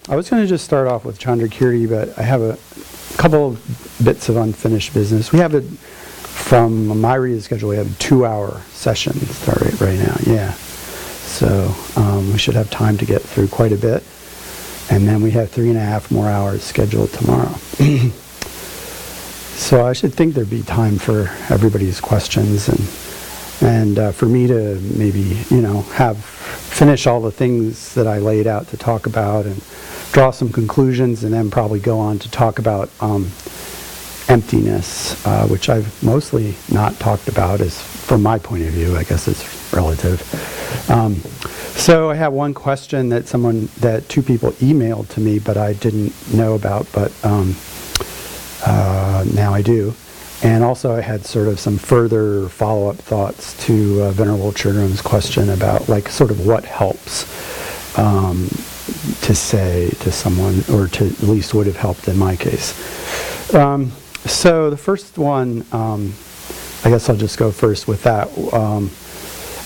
I was going to just start off with Chandrakirti, but I have a couple of bits of unfinished business. We have from my reading schedule, we have a 2-hour session right now, yeah. So we should have time to get through quite a bit. And then we have 3.5 more hours scheduled tomorrow. So I should think there'd be time for everybody's questions and for me to maybe, finish all the things that I laid out to talk about and draw some conclusions, and then probably go on to talk about emptiness, which I've mostly not talked about, as from my point of view. I guess it's relative. So I have one question that two people emailed to me, but I didn't know about, but now I do. And also I had sort of some further follow-up thoughts to Venerable Chögyam's question about sort of what helps to say to someone, or to at least would have helped in my case. So the first one, I guess I'll just go first with that.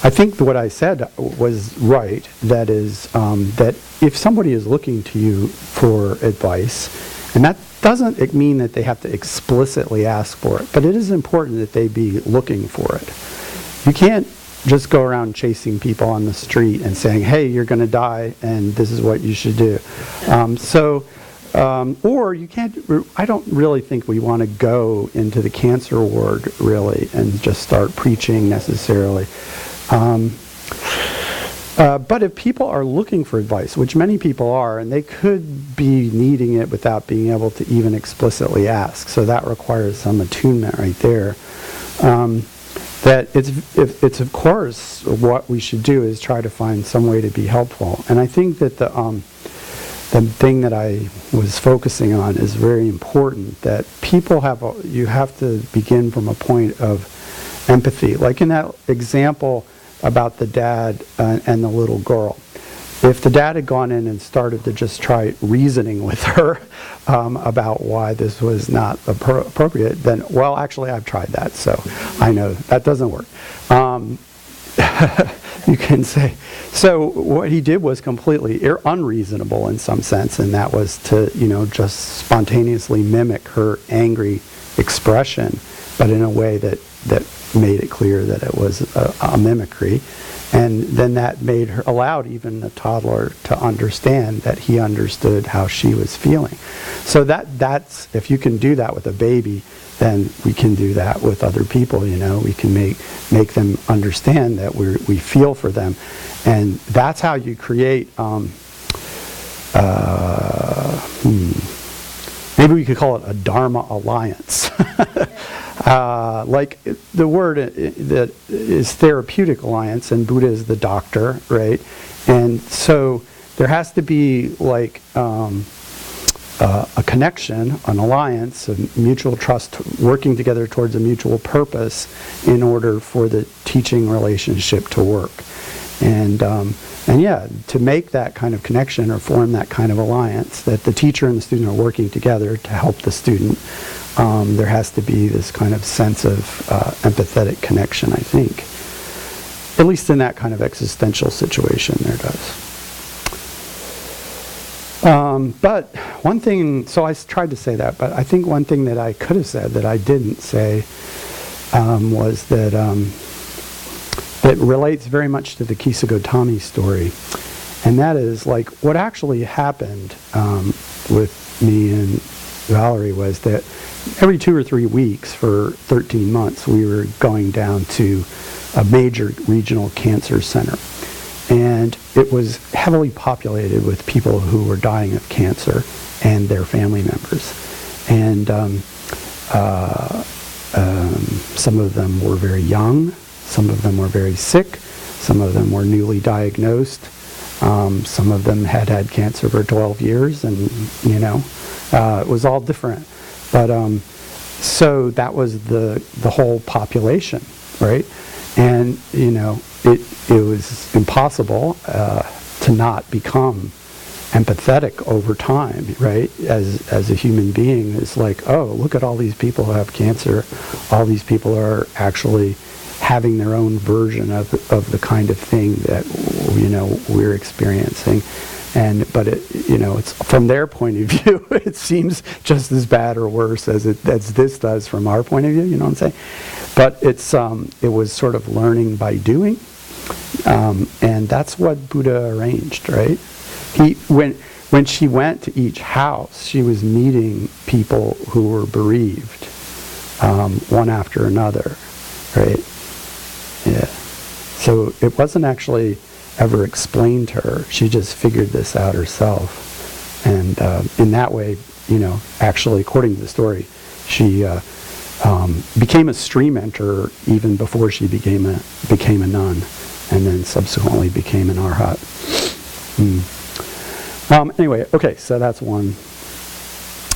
I think what I said was right. That is, that if somebody is looking to you for advice, and that doesn't mean that they have to explicitly ask for it, but it is important that they be looking for it. You can't just go around chasing people on the street and saying, hey, you're going to die and this is what you should do. Or you can't, I don't really think we want to go into the cancer ward really and just start preaching necessarily. But if people are looking for advice, which many people are, and they could be needing it without being able to even explicitly ask, so that requires some attunement right there, that it's of course what we should do is try to find some way to be helpful. And I think that the thing that I was focusing on is very important, that people you have to begin from a point of empathy. Like in that example about the dad and the little girl. If the dad had gone in and started to just try reasoning with her about why this was not appropriate, then, well, actually I've tried that, so I know that doesn't work. You can say. So what he did was completely unreasonable in some sense, and that was to, just spontaneously mimic her angry expression, but in a way that made it clear that it was a mimicry. And then that allowed even a toddler to understand that he understood how she was feeling. So that's, if you can do that with a baby, then we can do that with other people, We can make them understand that we feel for them. And that's how you create, maybe we could call it a Dharma alliance. Like the word that is therapeutic alliance, and Buddha is the doctor, right? And so there has to be a connection, an alliance, a mutual trust, working together towards a mutual purpose in order for the teaching relationship to work. And to make that kind of connection or form that kind of alliance, that the teacher and the student are working together to help the student, there has to be this kind of sense of empathetic connection, I think. At least in that kind of existential situation, there does. But one thing, so I tried to say that, but I think one thing that I could have said that I didn't say was that it relates very much to the Kisagotami story. And that is what actually happened with me and Valerie was that every 2 or 3 weeks for 13 months we were going down to a major regional cancer center. And it was heavily populated with people who were dying of cancer and their family members. And some of them were very young, some of them were very sick, some of them were newly diagnosed, some of them had had cancer for 12 years, and it was all different. But so that was the whole population, right? And it was impossible to not become empathetic over time, right? As a human being, it's oh, look at all these people who have cancer. All these people are actually having their own version of the kind of thing that we're experiencing. But it's from their point of view, it seems just as bad or worse as this does from our point of view. You know what I'm saying? But it was sort of learning by doing, and that's what Buddha arranged, right? When she went to each house, she was meeting people who were bereaved, one after another, right? Yeah. So it wasn't actually ever explained to her. She just figured this out herself. And in that way, actually, according to the story, she became a stream enterer even before she became a nun, and then subsequently became an arhat. Anyway, okay, so that's one.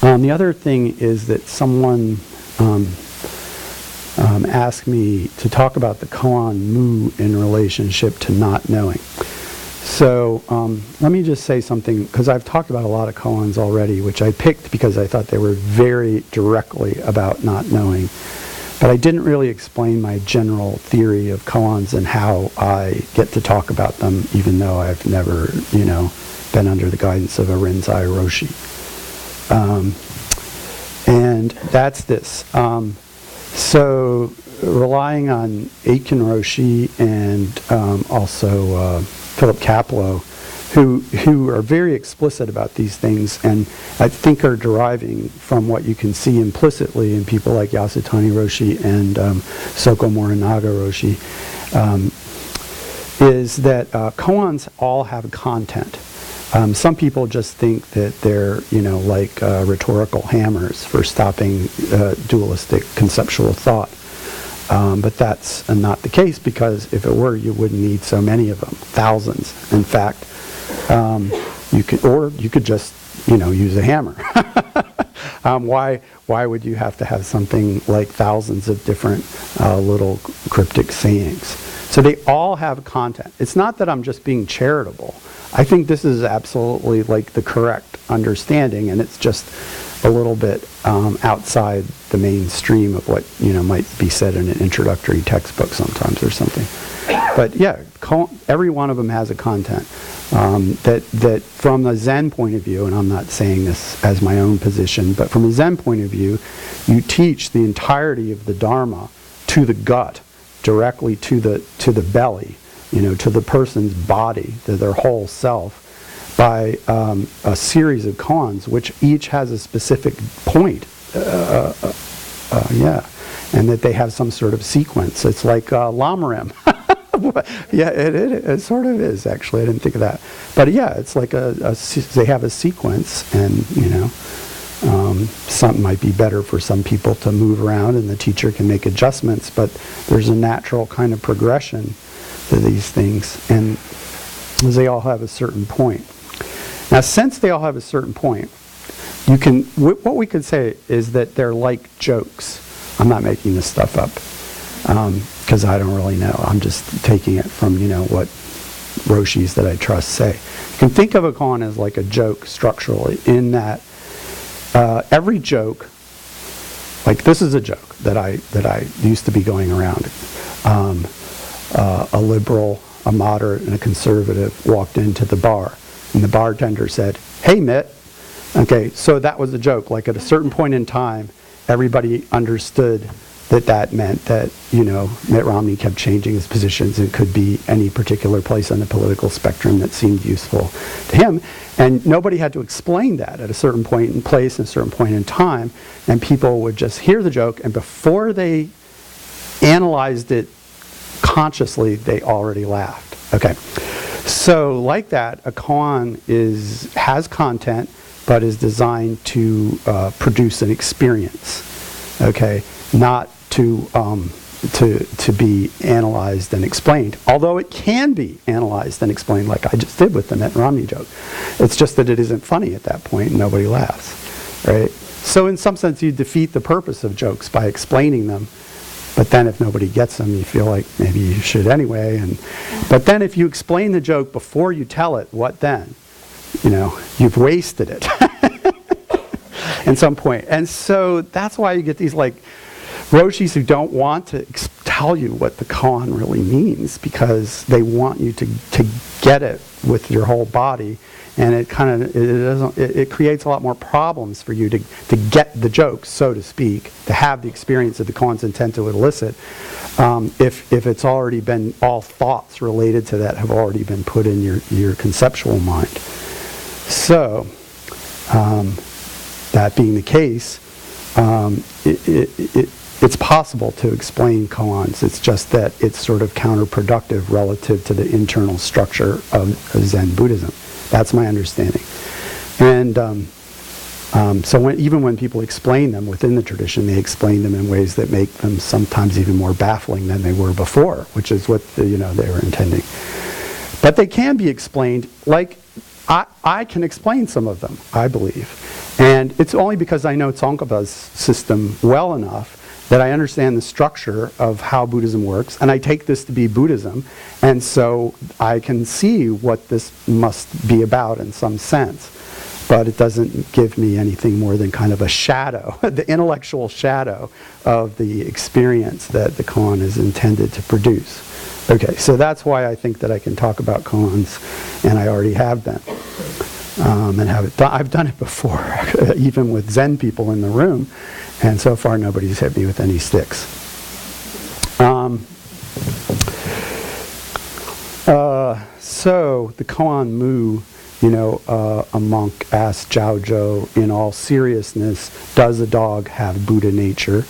The other thing is that someone asked me to talk about the koan mu in relationship to not knowing. So let me just say something, because I've talked about a lot of koans already, which I picked because I thought they were very directly about not knowing. But I didn't really explain my general theory of koans and how I get to talk about them, even though I've never, been under the guidance of a Rinzai Roshi. And that's this. So relying on Aitken Roshi and also Philip Kapleau, who are very explicit about these things, and I think are deriving from what you can see implicitly in people like Yasutani Roshi and Soko Morinaga Roshi, is that koans all have content. Some people just think that they're, like rhetorical hammers for stopping dualistic conceptual thought. But that's not the case, because if it were, you wouldn't need so many of them, thousands. In fact, you could just, use a hammer. Why would you have to have something like thousands of different little cryptic sayings? So they all have content. It's not that I'm just being charitable. I think this is absolutely like the correct understanding, and it's just a little bit outside the mainstream of what might be said in an introductory textbook sometimes or something. But yeah, every one of them has a content that from the Zen point of view, and I'm not saying this as my own position, but from a Zen point of view, you teach the entirety of the Dharma to the gut, directly to the belly, to the person's body, to their whole self, by a series of koans, which each has a specific point. And that they have some sort of sequence. It's like Lamarim. Yeah, it sort of is, actually. I didn't think of that. But yeah, it's like they have a sequence, and something might be better for some people to move around, and the teacher can make adjustments, but there's a natural kind of progression to these things, and they all have a certain point. Now, since they all have a certain point, what we could say is that they're like jokes. I'm not making this stuff up, because I don't really know. I'm just taking it from, what Roshis that I trust say. You can think of a koan as like a joke structurally, in that every joke, like this is a joke that I used to be going around. A liberal, a moderate, and a conservative walked into the bar, and the bartender said, "Hey, Mitt." Okay, so that was a joke. Like at a certain point in time, everybody understood that meant that, Mitt Romney kept changing his positions. It could be any particular place on the political spectrum that seemed useful to him. And nobody had to explain that at a certain point in place and a certain point in time. And people would just hear the joke, and before they analyzed it consciously, they already laughed. Okay. So like that, a koan has content, but is designed to produce an experience. Okay, not to be analyzed and explained. Although it can be analyzed and explained, like I just did with the Mitt Romney joke. It's just that it isn't funny at that point, and nobody laughs, right? So in some sense, you defeat the purpose of jokes by explaining them. But then if nobody gets them, you feel like maybe you should anyway. But then if you explain the joke before you tell it, what then? You've wasted it at some point. And so that's why you get these like Roshis who don't want to tell you what the koan really means, because they want you to get it with your whole body, and it creates a lot more problems for you to get the joke, so to speak, to have the experience that the koan's intent to elicit, if it's already been, all thoughts related to that have already been put in your conceptual mind. So, that being the case, it's possible to explain koans. It's just that it's sort of counterproductive relative to the internal structure of Zen Buddhism. That's my understanding. And so even when people explain them within the tradition, they explain them in ways that make them sometimes even more baffling than they were before, which is what they were intending. But they can be explained, like I can explain some of them, I believe. And it's only because I know Tsongkhapa's system well enough that I understand the structure of how Buddhism works, and I take this to be Buddhism, and so I can see what this must be about in some sense. But it doesn't give me anything more than kind of a shadow, the intellectual shadow of the experience that the koan is intended to produce. Okay, so that's why I think that I can talk about koans, and I already have been. And I've done it before, even with Zen people in the room, and so far nobody's hit me with any sticks. So the koan mu, a monk asked Zhaozhou, in all seriousness, does a dog have Buddha nature?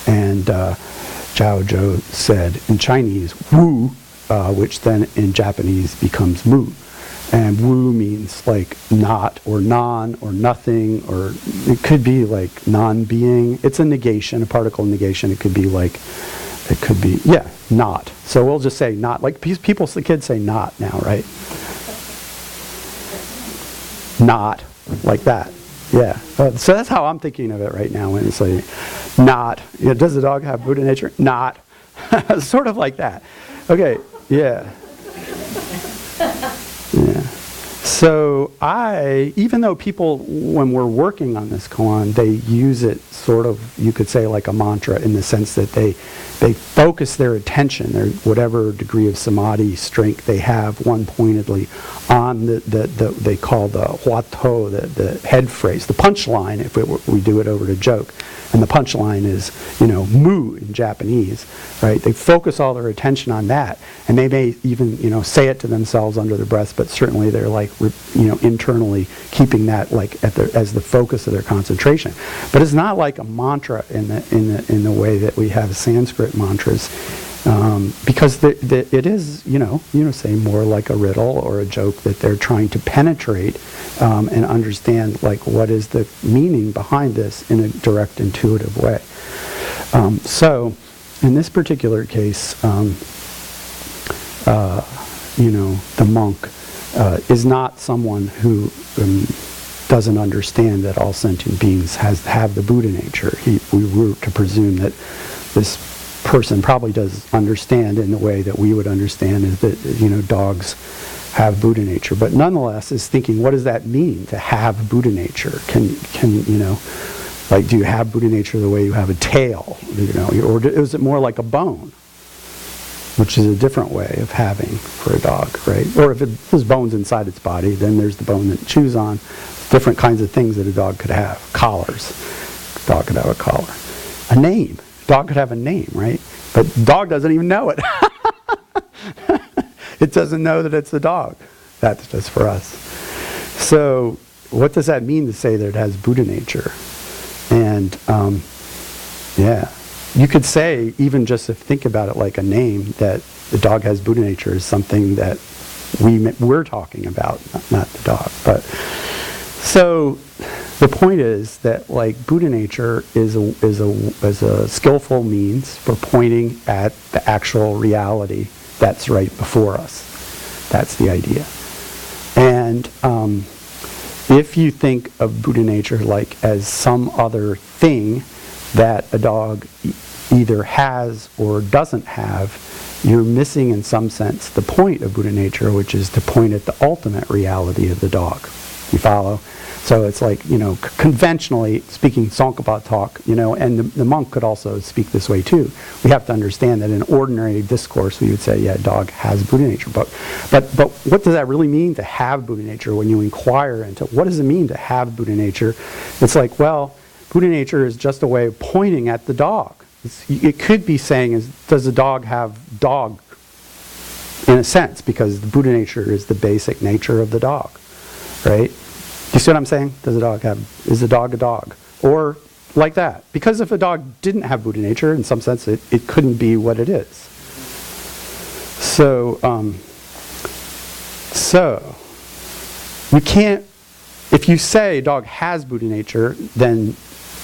And Zhaozhou said in Chinese, wu, which then in Japanese becomes mu. And wu means like not or non or nothing, or it could be like non-being. It's a negation, a particle negation. It could be not. So we'll just say not. Like the kids say not now, right? Not, like that. Yeah. So that's how I'm thinking of it right now when it's like not. Does the dog have Buddha nature? Not. Sort of like that. Okay. Yeah. Yeah. So even though people, when we're working on this koan, they use it sort of, you could say, like a mantra, in the sense that they focus their attention, their whatever degree of samadhi strength they have, one-pointedly on they call the huatou, the head phrase, the punchline, if we do it over to joke. And the punchline is, mu in Japanese, right? They focus all their attention on that, and they may even, say it to themselves under their breath, but certainly they're like, internally keeping that like as the focus of their concentration. But it's not like a mantra in the way that we have Sanskrit mantras, because it is, say more like a riddle or a joke that they're trying to penetrate and understand, like, what is the meaning behind this in a direct, intuitive way. So, in this particular case, the monk is not someone who doesn't understand that all sentient beings have the Buddha nature. We were to presume that this person probably does understand in the way that we would understand, is that dogs have Buddha nature, but nonetheless is thinking, what does that mean to have Buddha nature? Can do you have Buddha nature the way you have a tail, or is it more like a bone, which is a different way of having for a dog, right? Or if there's bones inside its body, then there's the bone that it chews on. Different kinds of things that a dog could have. Collars. A dog could have a collar. A name. Dog could have a name, right? But dog doesn't even know it. It doesn't know that it's a dog. That's just for us. So what does that mean to say that it has Buddha nature? And you could say, even just to think about it like a name, that the dog has Buddha nature is something that we're talking about, not the dog. But so the point is that, like, Buddha nature is a skillful means for pointing at the actual reality that's right before us. That's the idea. And if you think of Buddha nature like as some other thing that a dog either has or doesn't have, you're missing in some sense the point of Buddha nature, which is to point at the ultimate reality of the dog. You follow? So it's like, conventionally speaking Tsongkhapa talk, and the monk could also speak this way too. We have to understand that in ordinary discourse we would say, yeah, dog has Buddha nature. But what does that really mean to have Buddha nature? When you inquire into what does it mean to have Buddha nature, it's like, well, Buddha nature is just a way of pointing at the dog. It could be saying, does the dog have dog? In a sense, because the Buddha nature is the basic nature of the dog, right? Do you see what I'm saying? Is the dog a dog? Or like that. Because if a dog didn't have Buddha nature, in some sense, it couldn't be what it is. So we can't, if you say dog has Buddha nature, then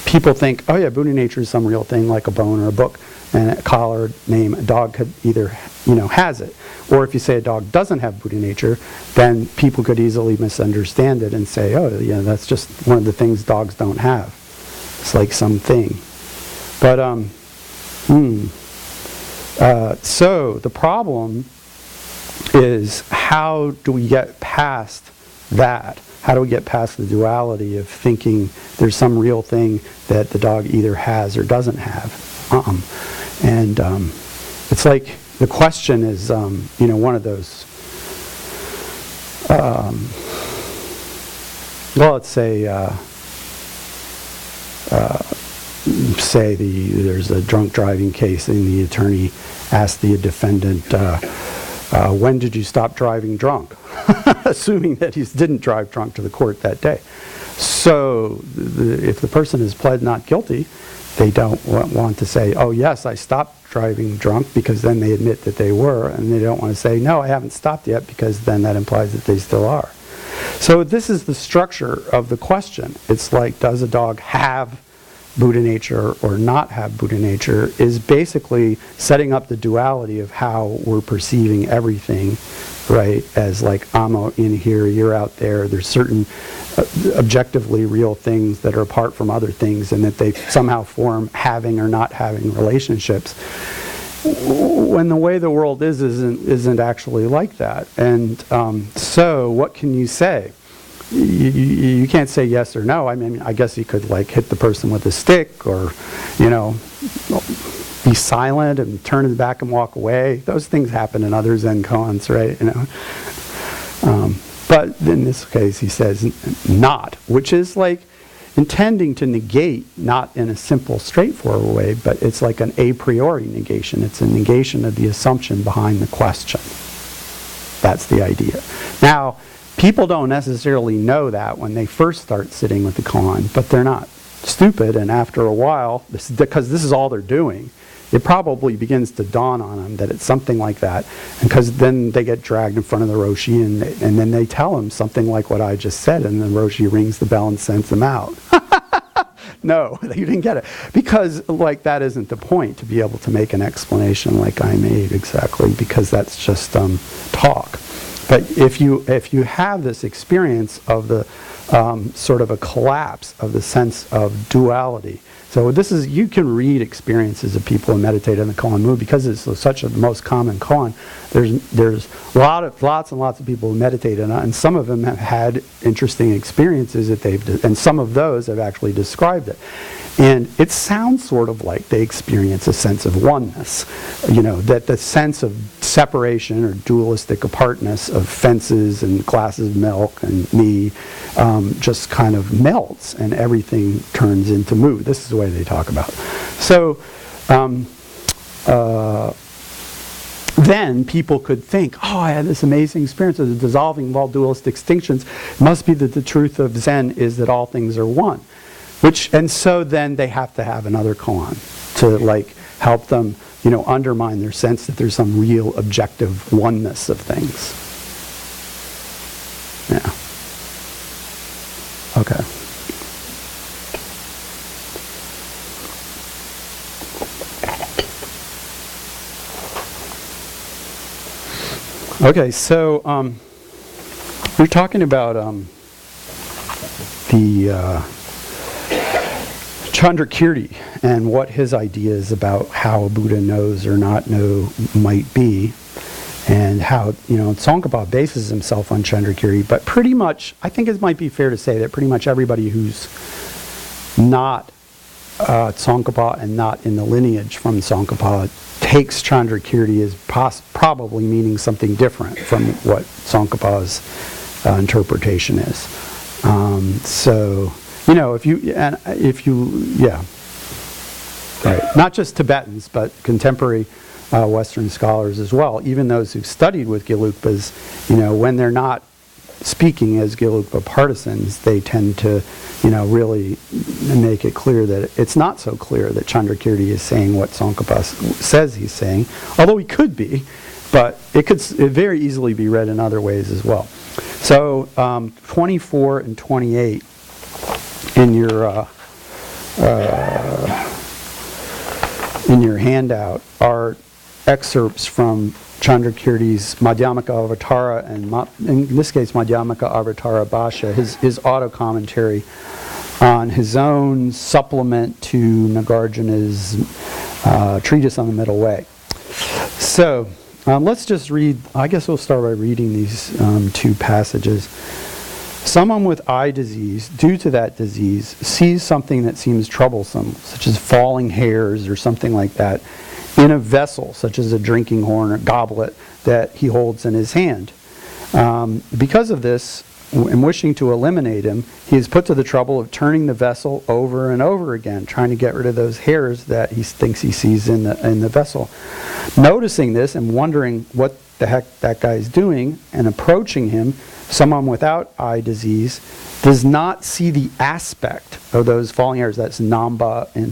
people think, oh yeah, Buddha nature is some real thing like a bone or a book, and a collar name, a dog could either, has it. Or if you say a dog doesn't have Buddha nature, then people could easily misunderstand it and say, oh, yeah, that's just one of the things dogs don't have. It's like something. But, so the problem is, how do we get past that? How do we get past the duality of thinking there's some real thing that the dog either has or doesn't have? And it's like, the question is, one of those, well, let's say, there's a drunk driving case and the attorney asked the defendant, when did you stop driving drunk? Assuming that he didn't drive drunk to the court that day. So if the person is pled not guilty, they don't want to say, oh yes, I stopped driving drunk, because then they admit that they were, and they don't want to say, no, I haven't stopped yet, because then that implies that they still are. So this is the structure of the question. It's like, does a dog have Buddha nature or not have Buddha nature, is basically setting up the duality of how we're perceiving everything, right? As like, I'm in here, you're out there. There's certain objectively real things that are apart from other things, and that they somehow form having or not having relationships, when the way the world isn't actually like that. And so what can you say? You can't say yes or no. I mean, I guess you could like hit the person with a stick, or be silent and turn his back and walk away. Those things happen in other Zen koans, right? But in this case, he says not, which is like intending to negate, not in a simple, straightforward way, but it's like an a priori negation. It's a negation of the assumption behind the question. That's the idea. Now, people don't necessarily know that when they first start sitting with the koan, but they're not stupid, and after a while, because this is all they're doing, it probably begins to dawn on them that it's something like that, because then they get dragged in front of the Roshi, and then they tell him something like what I just said, and the Roshi rings the bell and sends them out. No, you didn't get it. Because like that isn't the point, to be able to make an explanation like I made exactly, because that's just talk. But if you have this experience of the sort of a collapse of the sense of duality. So this is, you can read experiences of people who meditate in the koan mood, because it's such a most common koan. There's lots and lots of people who meditate in it, and some of them have had interesting experiences that and some of those have actually described it. And it sounds sort of like they experience a sense of oneness, that the sense of separation or dualistic apartness of fences and glasses of milk and me just kind of melts, and everything turns into mood. This is the way they talk about it. So then people could think, oh, I had this amazing experience of the dissolving of all dualistic distinctions. It must be that the truth of Zen is that all things are one. And so then they have to have another koan to like help them, undermine their sense that there's some real objective oneness of things. Yeah. Okay. Okay, so we're talking about the Chandrakirti and what his ideas about how a Buddha knows or not know might be. and how, Tsongkhapa bases himself on Chandrakirti, but pretty much, I think it might be fair to say that pretty much everybody who's not Tsongkhapa and not in the lineage from Tsongkhapa takes Chandrakirti as probably meaning something different from what Tsongkhapa's interpretation is. So, right, not just Tibetans, but contemporary Western scholars as well, even those who've studied with Gelugpas, when they're not speaking as Gelugpa partisans, they tend to, really make it clear that it's not so clear that Chandrakirti is saying what Tsongkhapa says he's saying, although he could be, but it could very easily be read in other ways as well. So 24 and 28 in your handout are excerpts from Chandrakirti's Madhyamaka Avatara, and in this case Madhyamaka Avatara Bhashya, his auto-commentary on his own supplement to Nagarjuna's treatise on the Middle Way. So let's just read, I guess we'll start by reading these two passages. Someone with eye disease, due to that disease, sees something that seems troublesome, such as falling hairs or something like that, in a vessel, such as a drinking horn or goblet that he holds in his hand. Because of this, and wishing to eliminate him, he is put to the trouble of turning the vessel over and over again, trying to get rid of those hairs that he thinks he sees in the vessel. Noticing this and wondering what the heck that guy is doing, and approaching him, someone without eye disease does not see the aspect of those falling hairs. That's namba in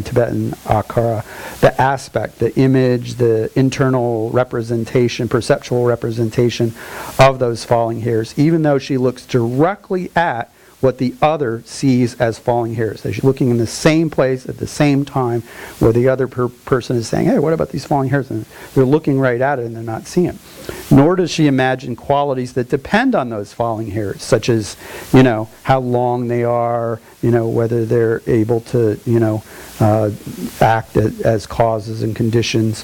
Tibetan akara. The aspect, the image, the internal representation, perceptual representation of those falling hairs, even though she looks directly at what the other sees as falling hairs. So she's looking in the same place at the same time where the other person is saying, hey, what about these falling hairs? And they're looking right at it and they're not seeing it. Nor does she imagine qualities that depend on those falling hairs, such as, how long they are, whether they're able to, act as causes and conditions,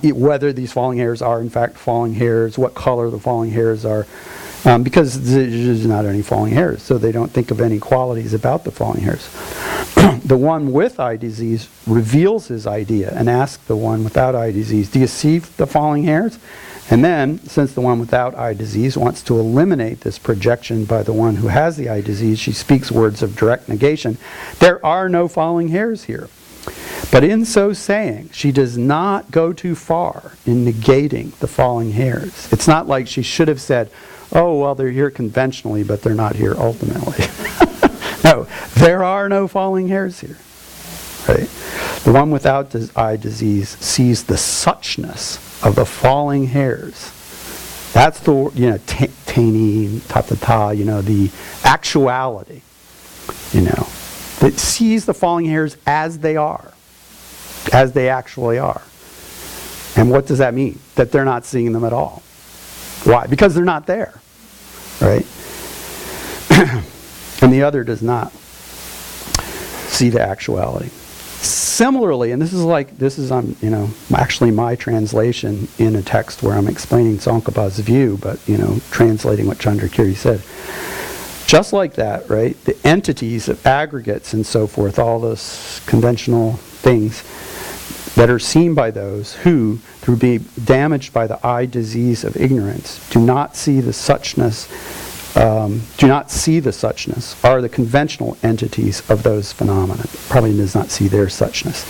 whether these falling hairs are in fact falling hairs, what color the falling hairs are. Because there's not any falling hairs, so they don't think of any qualities about the falling hairs. The one with eye disease reveals his idea and asks the one without eye disease, do you see the falling hairs? And then, since the one without eye disease wants to eliminate this projection by the one who has the eye disease, she speaks words of direct negation. There are no falling hairs here. But in so saying, she does not go too far in negating the falling hairs. It's not like she should have said, oh, well, they're here conventionally, but they're not here ultimately. No, there are no falling hairs here. Right? The one without eye disease sees the suchness of the falling hairs. That's the, taini, ta-ta-ta, the actuality, that sees the falling hairs as they are, as they actually are. And what does that mean? That they're not seeing them at all. Why? Because they're not there, right? And the other does not see the actuality. Similarly, and this is on, actually my translation in a text where I'm explaining Tsongkhapa's view, but, translating what Chandrakirti said. Just like that, right? The entities of aggregates and so forth, all those conventional things that are seen by those who, through being damaged by the eye disease of ignorance, do not see the suchness, are the conventional entities of those phenomena. Probably does not see their suchness.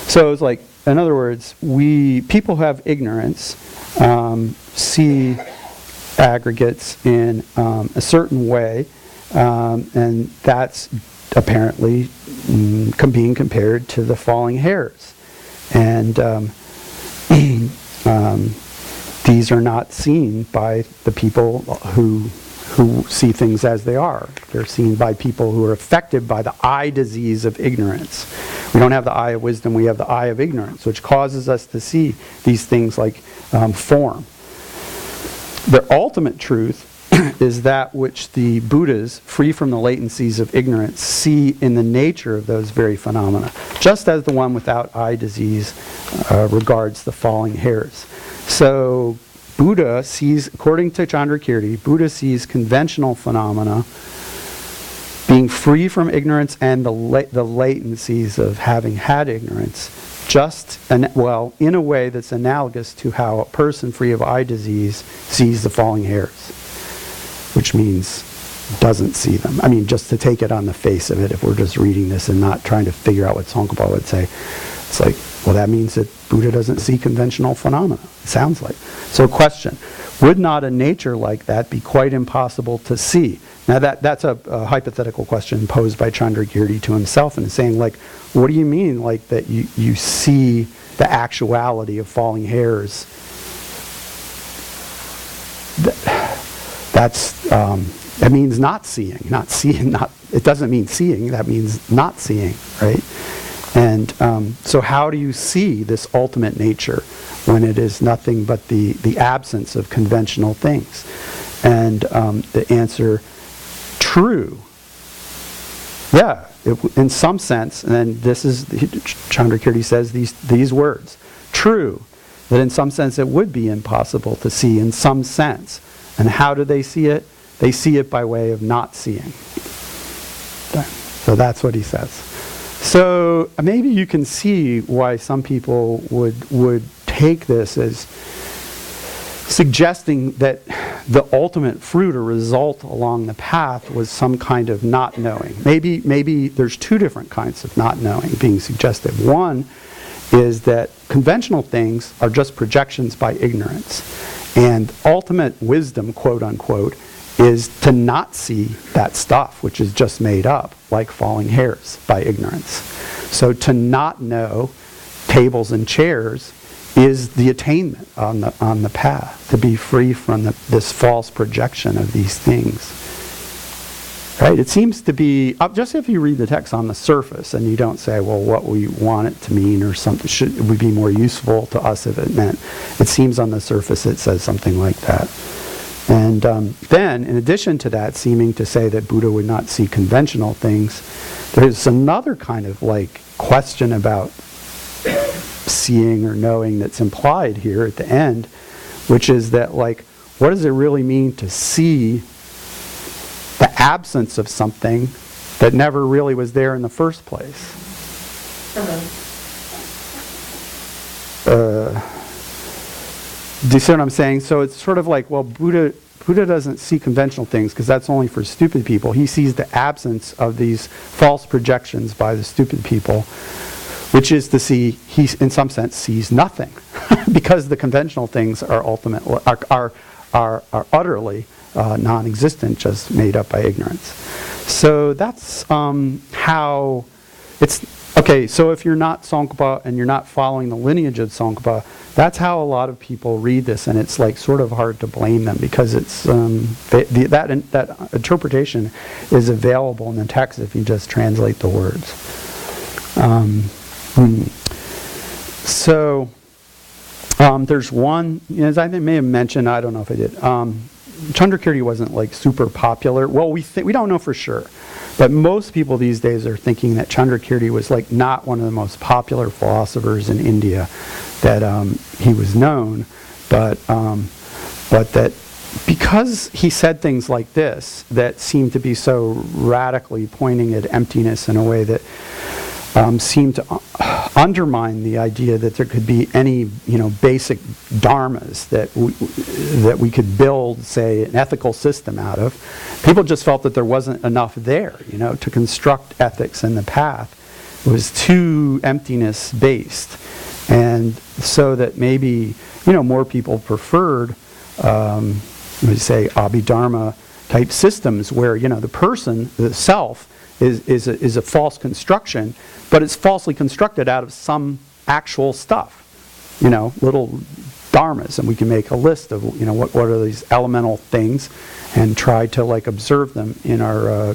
So it's like, in other words, people who have ignorance see aggregates in a certain way, and that's apparently being compared to the falling hairs. And these are not seen by the people who see things as they are. They're seen by people who are affected by the eye disease of ignorance. We don't have the eye of wisdom, we have the eye of ignorance, which causes us to see these things like form. The ultimate truth is that which the Buddhas, free from the latencies of ignorance, see in the nature of those very phenomena, just as the one without eye disease regards the falling hairs. So Buddha sees, according to Chandrakirti, Buddha sees conventional phenomena being free from ignorance and the latencies of having had ignorance, in a way that's analogous to how a person free of eye disease sees the falling hairs, which means doesn't see them. I mean, just to take it on the face of it, if we're just reading this and not trying to figure out what Tsongkhapa would say, it's like, well, that means that Buddha doesn't see conventional phenomena. It sounds like. So question, would not a nature like that be quite impossible to see? Now that's a hypothetical question posed by Chandrakirti to himself, and saying, like, what do you mean, like, that you see the actuality of falling hairs? That means not seeing. It doesn't mean seeing, that means not seeing, right? And so how do you see this ultimate nature when it is nothing but the absence of conventional things? And the answer, true. Yeah, in some sense, and then Chandrakirti says these words, true, that in some sense it would be impossible to see in some sense. And how do they see it? They see it by way of not seeing. So that's what he says. So maybe you can see why some people would take this as suggesting that the ultimate fruit or result along the path was some kind of not knowing. Maybe there's two different kinds of not knowing being suggested. One is that conventional things are just projections by ignorance. And ultimate wisdom, quote unquote, is to not see that stuff which is just made up, like falling hairs, by ignorance. So to not know tables and chairs is the attainment on the path, to be free from this false projection of these things. Right? It seems to be, just if you read the text on the surface and you don't say, well, what we want it to mean or something, it would be more useful to us if it meant, it seems on the surface it says something like that. And then, in addition to that, seeming to say that Buddha would not see conventional things, there's another kind of like question about seeing or knowing that's implied here at the end, which is that, like, what does it really mean to see the absence of something that never really was there in the first place? Do you see what I'm saying? So it's sort of like, well, Buddha doesn't see conventional things because that's only for stupid people. He sees the absence of these false projections by the stupid people, which is to see, he in some sense sees nothing because the conventional things are utterly non-existent, just made up by ignorance. So that's how it's, okay, so if you're not Tsongkhapa and you're not following the lineage of Tsongkhapa, that's how a lot of people read this, and it's like sort of hard to blame them because it's that interpretation is available in the text if you just translate the words. So there's one, as I may have mentioned, I don't know if I did. Chandrakirti wasn't like super popular. Well, we don't know for sure, but most people these days are thinking that Chandrakirti was like not one of the most popular philosophers in India, that he was known, but that because he said things like this that seemed to be so radically pointing at emptiness in a way that seemed to undermine the idea that there could be any, basic dharmas that we could build, say, an ethical system out of. People just felt that there wasn't enough there, to construct ethics in the path. It was too emptiness based, and so that maybe more people preferred, say, Abhidharma type systems where the person, the self, is a false construction, but it's falsely constructed out of some actual stuff, little dharmas, and we can make a list of what are these elemental things and try to observe them in our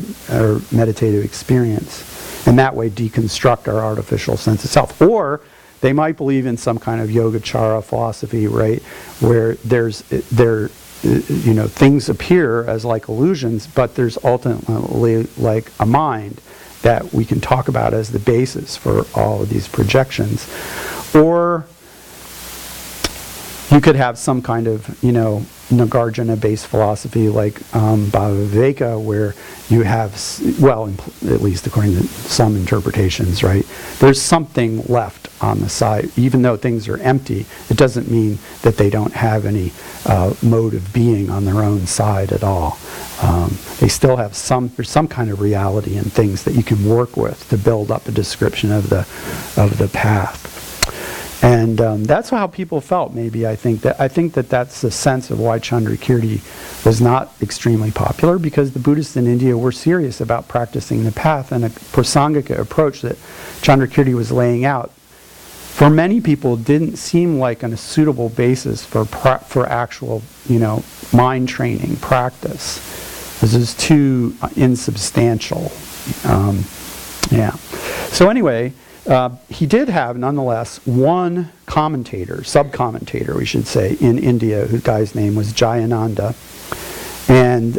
meditative experience, and that way deconstruct our artificial sense of self. Or they might believe in some kind of Yogacara philosophy, right, where things appear as like illusions, but there's ultimately like a mind that we can talk about as the basis for all of these projections. Or You could have some kind of, Nagarjuna-based philosophy like Bhava Viveka, where you have, at least according to some interpretations, right? There's something left on the side. Even though things are empty, it doesn't mean that they don't have any mode of being on their own side at all. They still have there's some kind of reality in things that you can work with to build up a description of the path. And that's how people felt, maybe. I think that that's the sense of why Chandrakirti was not extremely popular, because the Buddhists in India were serious about practicing the path, and a Prasangika approach that Chandrakirti was laying out, for many people, didn't seem like a suitable basis for actual, mind training practice. This is too insubstantial. So anyway, he did have, nonetheless, one sub-commentator, we should say, in India, whose guy's name was Jayananda. And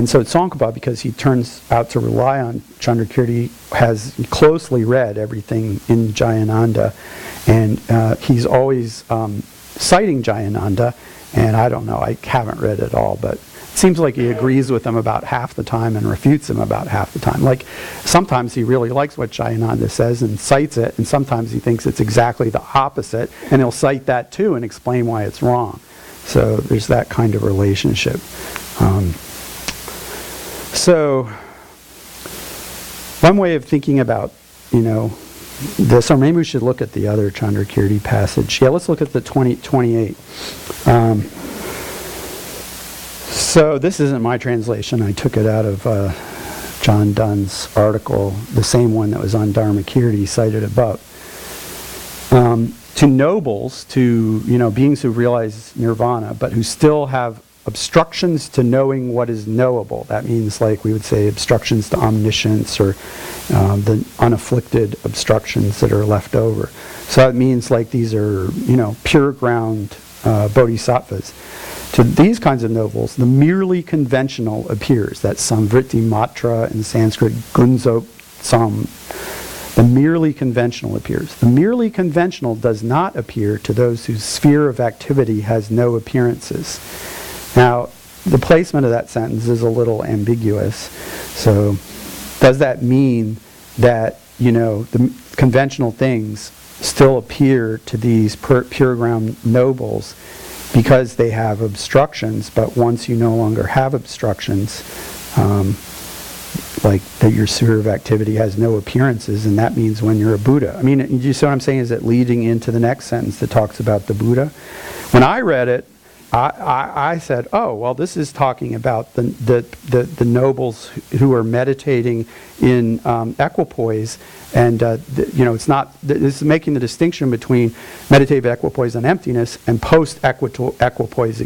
so Tsongkhapa, because he turns out to rely on Chandrakirti, has closely read everything in Jayananda, and he's always citing Jayananda, and I don't know, I haven't read it all, but it seems like he agrees with him about half the time and refutes him about half the time. Like, sometimes he really likes what Jayananda says and cites it, and sometimes he thinks it's exactly the opposite, and he'll cite that too and explain why it's wrong. So there's that kind of relationship. So one way of thinking about, this, or maybe we should look at the other Chandrakirti passage. Yeah, let's look at the 28. So this isn't my translation. I took it out of John Dunn's article, the same one that was on Dharmakirti cited above. To nobles, to beings who realize nirvana, but who still have obstructions to knowing what is knowable. That means, like we would say, obstructions to omniscience, or the unafflicted obstructions that are left over. So that means, like, these are pure ground bodhisattvas. To these kinds of nobles, the merely conventional appears. That's samvritti matra in Sanskrit, gunzo sam. The merely conventional appears. The merely conventional does not appear to those whose sphere of activity has no appearances. Now, the placement of that sentence is a little ambiguous. So, does that mean that, the conventional things still appear to these pure ground nobles because they have obstructions, but once you no longer have obstructions, like that your sphere of activity has no appearances, and that means when you're a Buddha. I mean, you see what I'm saying? Is it leading into the next sentence that talks about the Buddha? When I read it, I said, oh, well, this is talking about the nobles who are meditating in equipoise, and it's not. This is making the distinction between meditative equipoise and emptiness and post-equipoise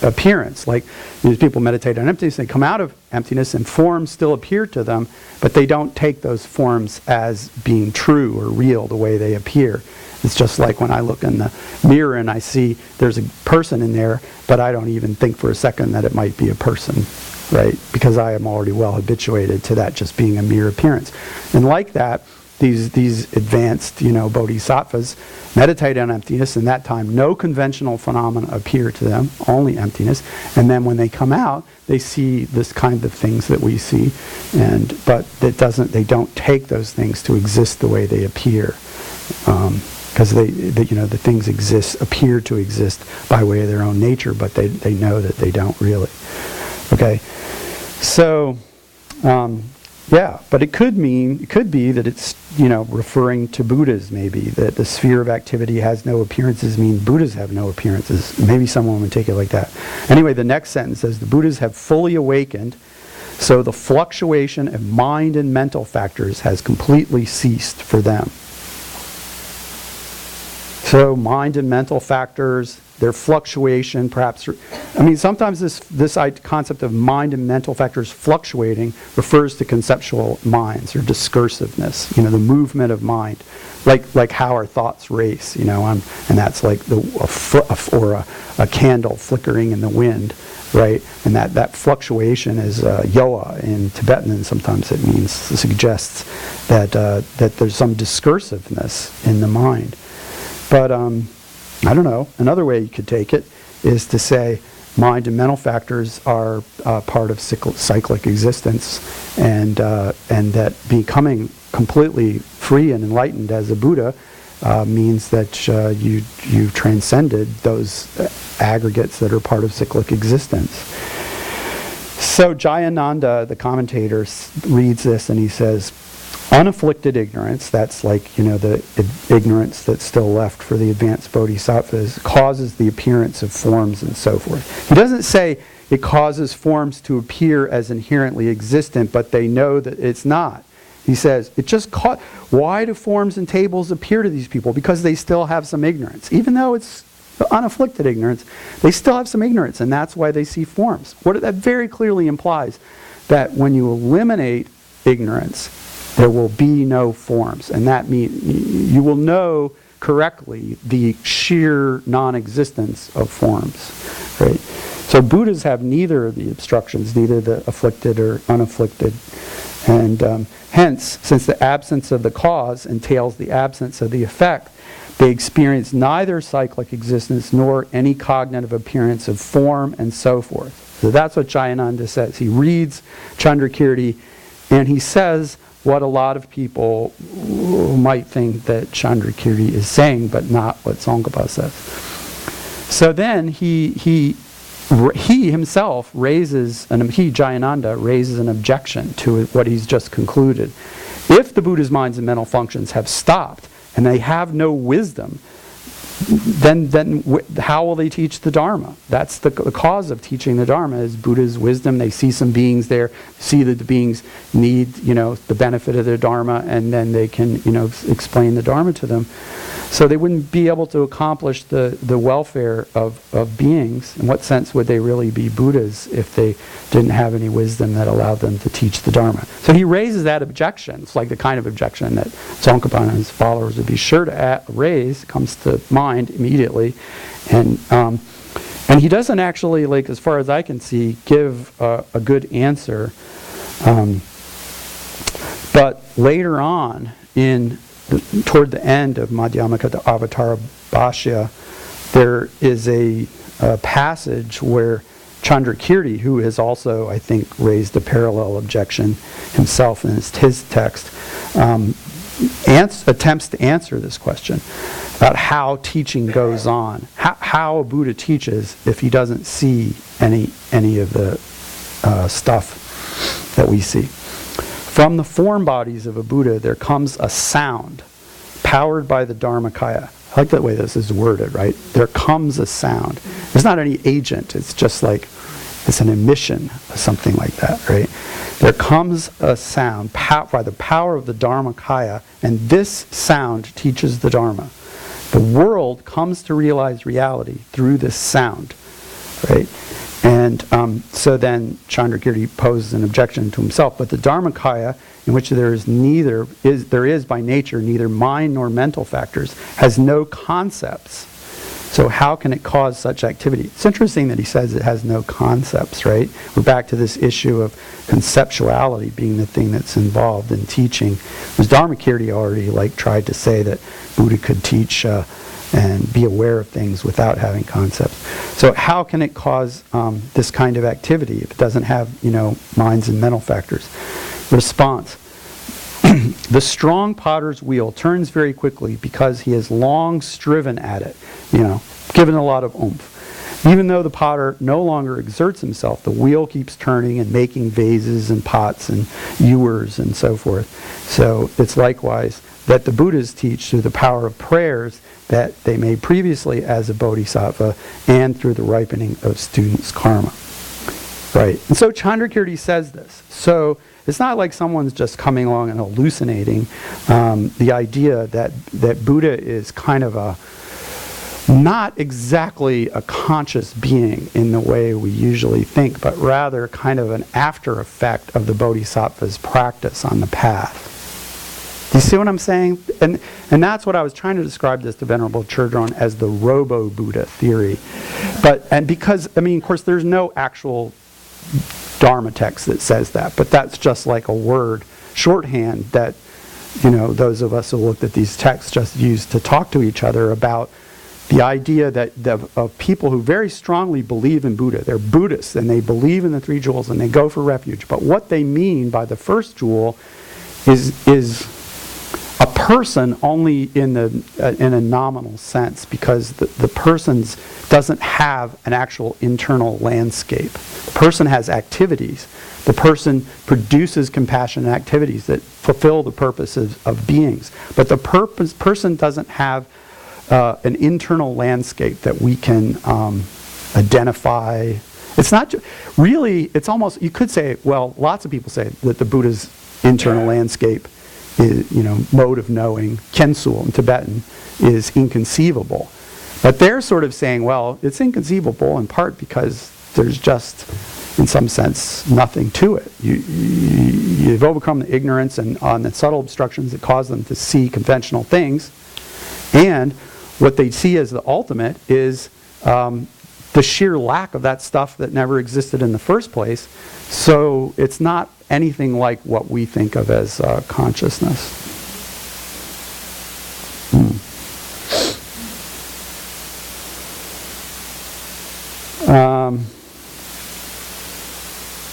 appearance. Like, these people meditate on emptiness, they come out of emptiness, and forms still appear to them, but they don't take those forms as being true or real the way they appear. It's just like when I look in the mirror and I see there's a person in there, but I don't even think for a second that it might be a person, right? Because I am already well habituated to that just being a mere appearance. And like that, these advanced, bodhisattvas meditate on emptiness, and that time no conventional phenomena appear to them, only emptiness. And then when they come out, they see this kind of things that we see, but they don't take those things to exist the way they appear. Because the things appear to exist by way of their own nature, but they know that they don't really. Okay, so but it could be that it's referring to Buddhas, maybe, that the sphere of activity has no appearances mean Buddhas have no appearances. Maybe someone would take it like that. Anyway, the next sentence says the Buddhas have fully awakened, so the fluctuation of mind and mental factors has completely ceased for them. So mind and mental factors, their fluctuation, perhaps. Sometimes this concept of mind and mental factors fluctuating refers to conceptual minds or discursiveness. The movement of mind, like how our thoughts race. And that's like a candle flickering in the wind, right? And that fluctuation is yoa in Tibetan, and sometimes it suggests that there's some discursiveness in the mind. But I don't know. Another way you could take it is to say mind and mental factors are part of cyclic existence, and that becoming completely free and enlightened as a Buddha means that you transcended those aggregates that are part of cyclic existence. So Jayananda, the commentator, reads this and he says, unafflicted ignorance, that's like, the ignorance that's still left for the advanced bodhisattvas, causes the appearance of forms and so forth. He doesn't say it causes forms to appear as inherently existent, but they know that it's not. He says, why do forms and tables appear to these people? Because they still have some ignorance. Even though it's unafflicted ignorance, they still have some ignorance, and that's why they see forms. That very clearly implies that when you eliminate ignorance, there will be no forms, and that means you will know correctly the sheer non-existence of forms, right? So Buddhas have neither of the obstructions, neither the afflicted or unafflicted, and hence, since the absence of the cause entails the absence of the effect, they experience neither cyclic existence nor any cognitive appearance of form and so forth. So that's what Jayananda says. He reads Chandrakirti and he says what a lot of people might think that Chandrakirti is saying, but not what Tsongkhapa says. So then he himself Jayananda raises an objection to what he's just concluded. If the Buddha's minds and mental functions have stopped and they have no wisdom, then how will they teach the Dharma? That's the cause of teaching the Dharma is Buddha's wisdom. They see some beings there, see that the beings need, the benefit of their Dharma, and then they can, explain the Dharma to them. So they wouldn't be able to accomplish the welfare of beings. In what sense would they really be Buddhas if they didn't have any wisdom that allowed them to teach the Dharma? So he raises that objection. It's like the kind of objection that Tsongkhapa and his followers would be sure to raise. It comes to mind immediately. And he doesn't actually, as far as I can see, give a good answer. But later on, toward the end of Madhyamaka Avatara Bhashya, there is a passage where Chandrakirti, who has also, I think, raised a parallel objection himself in his text, attempts to answer this question about how teaching goes on, how a Buddha teaches if he doesn't see any of the stuff that we see. From the form bodies of a Buddha, there comes a sound powered by the Dharmakaya. I like the way this is worded, right? There comes a sound. There's not any agent. It's just like it's an emission or something like that, right? There comes a sound by the power of the Dharmakaya, and this sound teaches the Dharma. The world comes to realize reality through this sound, right? And so then Chandrakirti poses an objection to himself, but the Dharmakaya, in which there is by nature neither mind nor mental factors, has no concepts. So how can it cause such activity? It's interesting that he says it has no concepts, right? We're back to this issue of conceptuality being the thing that's involved in teaching. Because Dharmakirti already tried to say that Buddha could teach and be aware of things without having concepts. So how can it cause this kind of activity if it doesn't have, minds and mental factors? Response. The strong potter's wheel turns very quickly because he has long striven at it, given a lot of oomph. Even though the potter no longer exerts himself, the wheel keeps turning and making vases and pots and ewers and so forth. So it's likewise that the Buddhas teach through the power of prayers that they made previously as a bodhisattva and through the ripening of students' karma. Right. And so Chandrakirti says this. So it's not like someone's just coming along and hallucinating. The idea that Buddha is kind of not exactly a conscious being in the way we usually think, but rather kind of an after effect of the bodhisattva's practice on the path. Do you see what I'm saying? And that's what I was trying to describe this to Venerable Chodron as the robo-Buddha theory. Because, of course, there's no actual Dharma text that says that, but that's just like a word, shorthand, that those of us who looked at these texts just used to talk to each other about the idea that of people who very strongly believe in Buddha. They're Buddhists and they believe in the three jewels and they go for refuge. But what they mean by the first jewel is a person only in a nominal sense, because the person doesn't have an actual internal landscape. The person has activities. The person produces compassionate activities that fulfill the purposes of beings. But the person doesn't have an internal landscape that we can identify. It's not really, it's almost, you could say, well, lots of people say that the Buddha's internal landscape is, mode of knowing, Kyensul in Tibetan, is inconceivable. But they're sort of saying, well, it's inconceivable in part because there's just, in some sense, nothing to it. You've overcome the ignorance and on the subtle obstructions that cause them to see conventional things, and what they see as the ultimate is the sheer lack of that stuff that never existed in the first place. So it's not anything like what we think of as consciousness.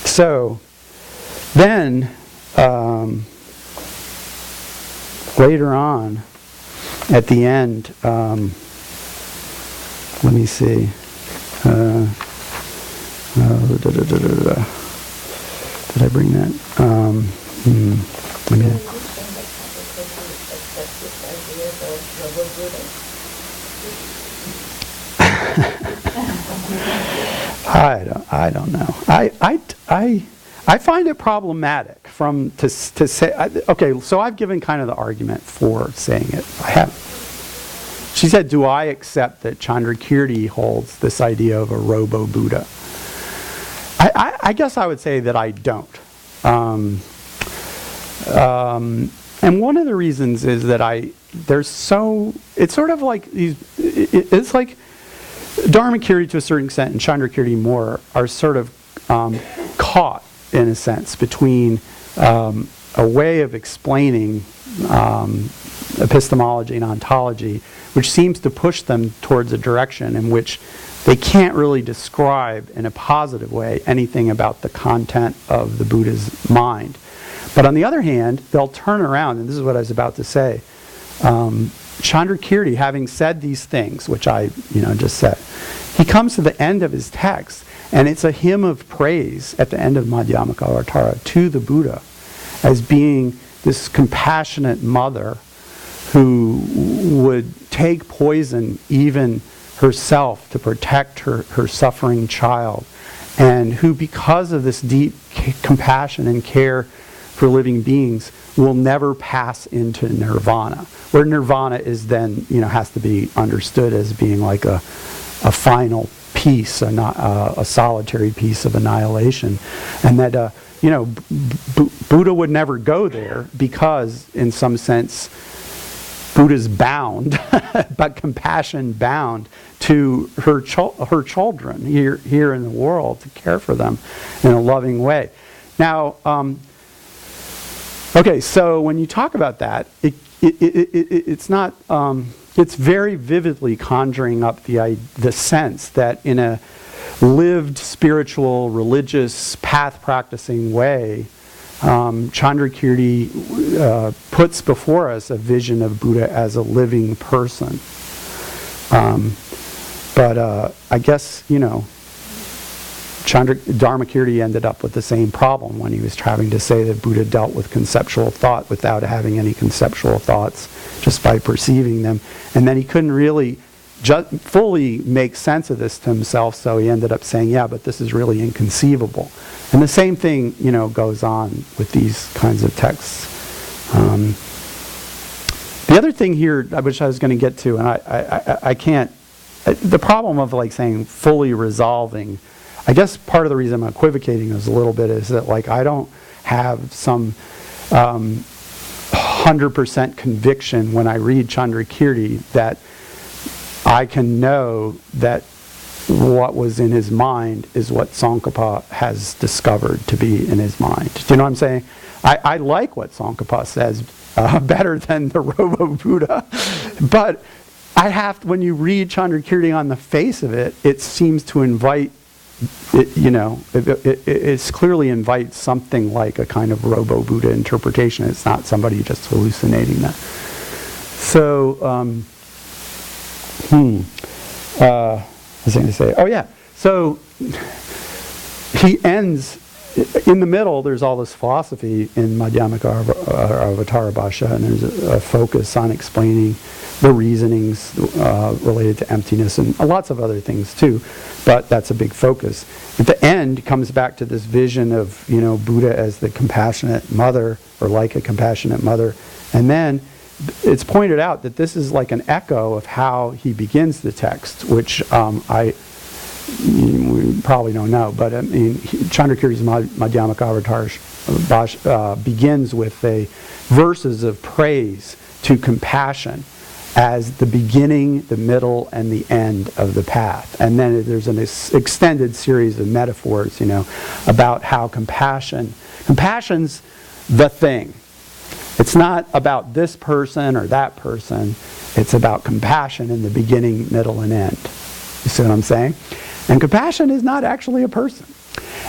So then later on at the end, let me see. Did I bring that? I don't know. I find it problematic to say. Okay, so I've given kind of the argument for saying it. I have. She said, "Do I accept that Chandrakirti holds this idea of a robo-Buddha?" I guess I would say that I don't. And one of the reasons is that it's sort of like it's like Dharmakirti to a certain extent and Chandrakirti more are sort of caught, in a sense, between a way of explaining epistemology and ontology, which seems to push them towards a direction in which they can't really describe in a positive way anything about the content of the Buddha's mind. But on the other hand, they'll turn around, and this is what I was about to say. Chandrakirti, having said these things, which I just said, he comes to the end of his text, and it's a hymn of praise at the end of Madhyamaka Avatara to the Buddha as being this compassionate mother who would take poison even herself to protect her suffering child, and who, because of this deep compassion and care for living beings, will never pass into nirvana, where nirvana is then, has to be understood as being like a final peace, a solitary piece of annihilation, and that Buddha would never go there because, in some sense, Buddha's bound, but compassion bound to her children here in the world to care for them in a loving way. Now, okay, so when you talk about that, it's not. It's very vividly conjuring up the sense that in a lived spiritual, religious, path-practicing way, Chandrakirti puts before us a vision of Buddha as a living person. But I guess, Dharmakirti ended up with the same problem when he was trying to say that Buddha dealt with conceptual thought without having any conceptual thoughts, just by perceiving them. And then he couldn't really fully make sense of this to himself, so he ended up saying, yeah, but this is really inconceivable. And the same thing, goes on with these kinds of texts. The other thing here, which I was going to get to, and I can't, the problem of saying fully resolving, I guess part of the reason I'm equivocating is a little bit is that I don't have some 100% conviction when I read Chandrakirti that I can know that what was in his mind is what Tsongkhapa has discovered to be in his mind. Do you know what I'm saying? I like what Tsongkhapa says better than the Robo-Buddha, but when you read Chandrakirti on the face of it, it seems to invite, it clearly invites something like a kind of Robo-Buddha interpretation. It's not somebody just hallucinating that. So, what was I going to say? Oh yeah, so he ends, in the middle there's all this philosophy in Madhyamaka Avatara Bhasha, and there's a focus on explaining the reasonings related to emptiness and lots of other things too, but that's a big focus. At the end, it comes back to this vision of Buddha as the compassionate mother, or like a compassionate mother, and then it's pointed out that this is like an echo of how he begins the text, which we probably don't know, but I mean, Chandrakirti's Madhyamaka Avatara begins with verses of praise to compassion as the beginning, the middle, and the end of the path. And then there's an extended series of metaphors, about how compassion's the thing. It's not about this person or that person. It's about compassion in the beginning, middle, and end. You see what I'm saying? And compassion is not actually a person.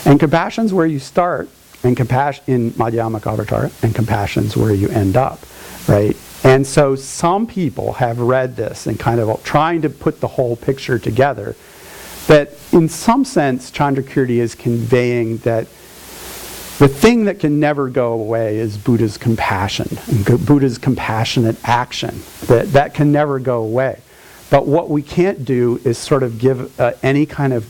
And compassion's where you start, and compassion in Madhyamaka Avatara, and compassion's where you end up, right? And so some people have read this and kind of trying to put the whole picture together, that in some sense Chandrakirti is conveying that the thing that can never go away is Buddha's compassion, and Buddha's compassionate action. That can never go away. But what we can't do is sort of give any kind of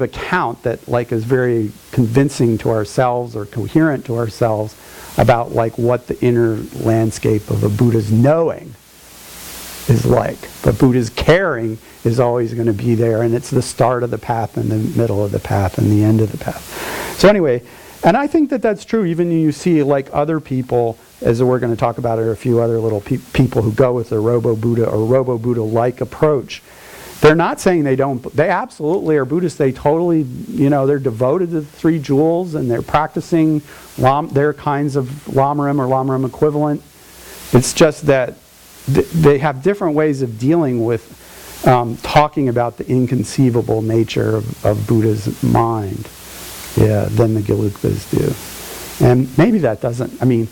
account that is very convincing to ourselves or coherent to ourselves about what the inner landscape of a Buddha's knowing is like. But Buddha's caring is always going to be there, and it's the start of the path and the middle of the path and the end of the path. So anyway, and I think that that's true. Even you see other people, as we're going to talk about, or a few other little people who go with the Robo-Buddha or Robo-Buddha-like approach. They're not saying they don't. They absolutely are Buddhists. They totally, they're devoted to the three jewels, and they're practicing their kinds of Lamrim or Lamrim equivalent. It's just that they have different ways of dealing with talking about the inconceivable nature of Buddha's mind, than the Gelugpas do. And maybe that doesn't, maybe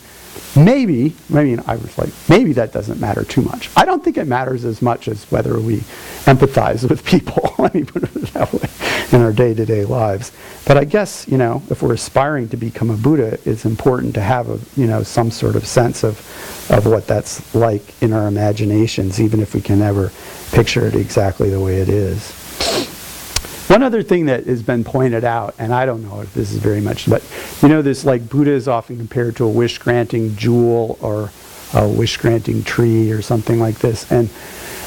that doesn't matter too much. I don't think it matters as much as whether we empathize with people, let me put it that way, in our day-to-day lives. But I guess, if we're aspiring to become a Buddha, it's important to have some sort of sense of what that's like in our imaginations, even if we can never picture it exactly the way it is. One other thing that has been pointed out, and I don't know if this is very much, but this Buddha is often compared to a wish-granting jewel or a wish-granting tree or something like this, and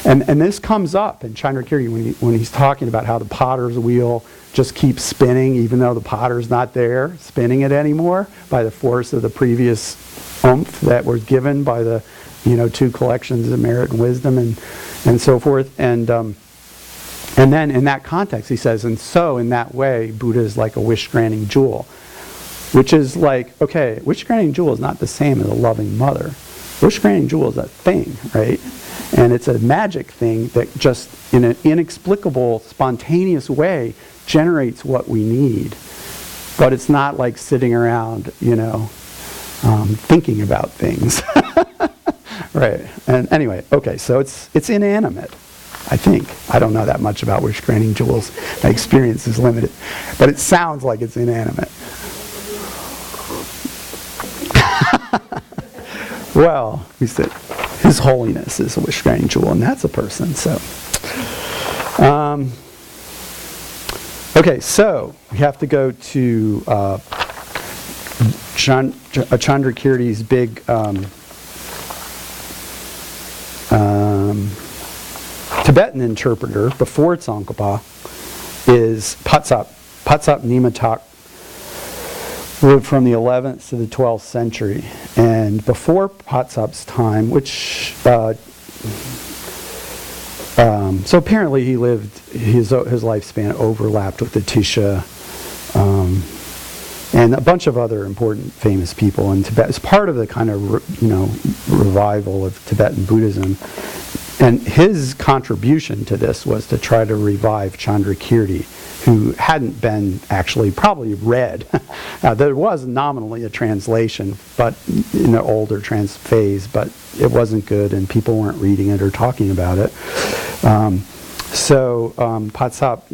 this comes up in Chandrakirti when he's talking about how the potter's wheel just keeps spinning even though the potter's not there spinning it anymore by the force of the previous oomph that was given by the two collections of merit and wisdom and so forth, and then in that context he says, and so in that way Buddha is like a wish-granting jewel, which is okay, wish-granting jewel is not the same as a loving mother. Wish-granting jewel is a thing, right? And it's a magic thing that just in an inexplicable, spontaneous way generates what we need. But it's not like sitting around, thinking about things. Right. And anyway, okay, so it's inanimate, I think. I don't know that much about wish-granting jewels. My experience is limited. But it sounds like it's inanimate. Well, we said His Holiness is a wish-granting jewel, and that's a person. So, okay, so we have to go to Chandrakirti's big Tibetan interpreter before Tsongkhapa is Patsap Nimatak, lived from the 11th to the 12th century. And before Patsap's time, which So apparently he lived, his lifespan overlapped with Atisha, and a bunch of other important famous people in Tibet. It's part of the kind of, revival of Tibetan Buddhism. And his contribution to this was to try to revive Chandrakirti, who hadn't been actually probably read. There was nominally a translation, but in an older phase, but it wasn't good, and people weren't reading it or talking about it. So Patsap,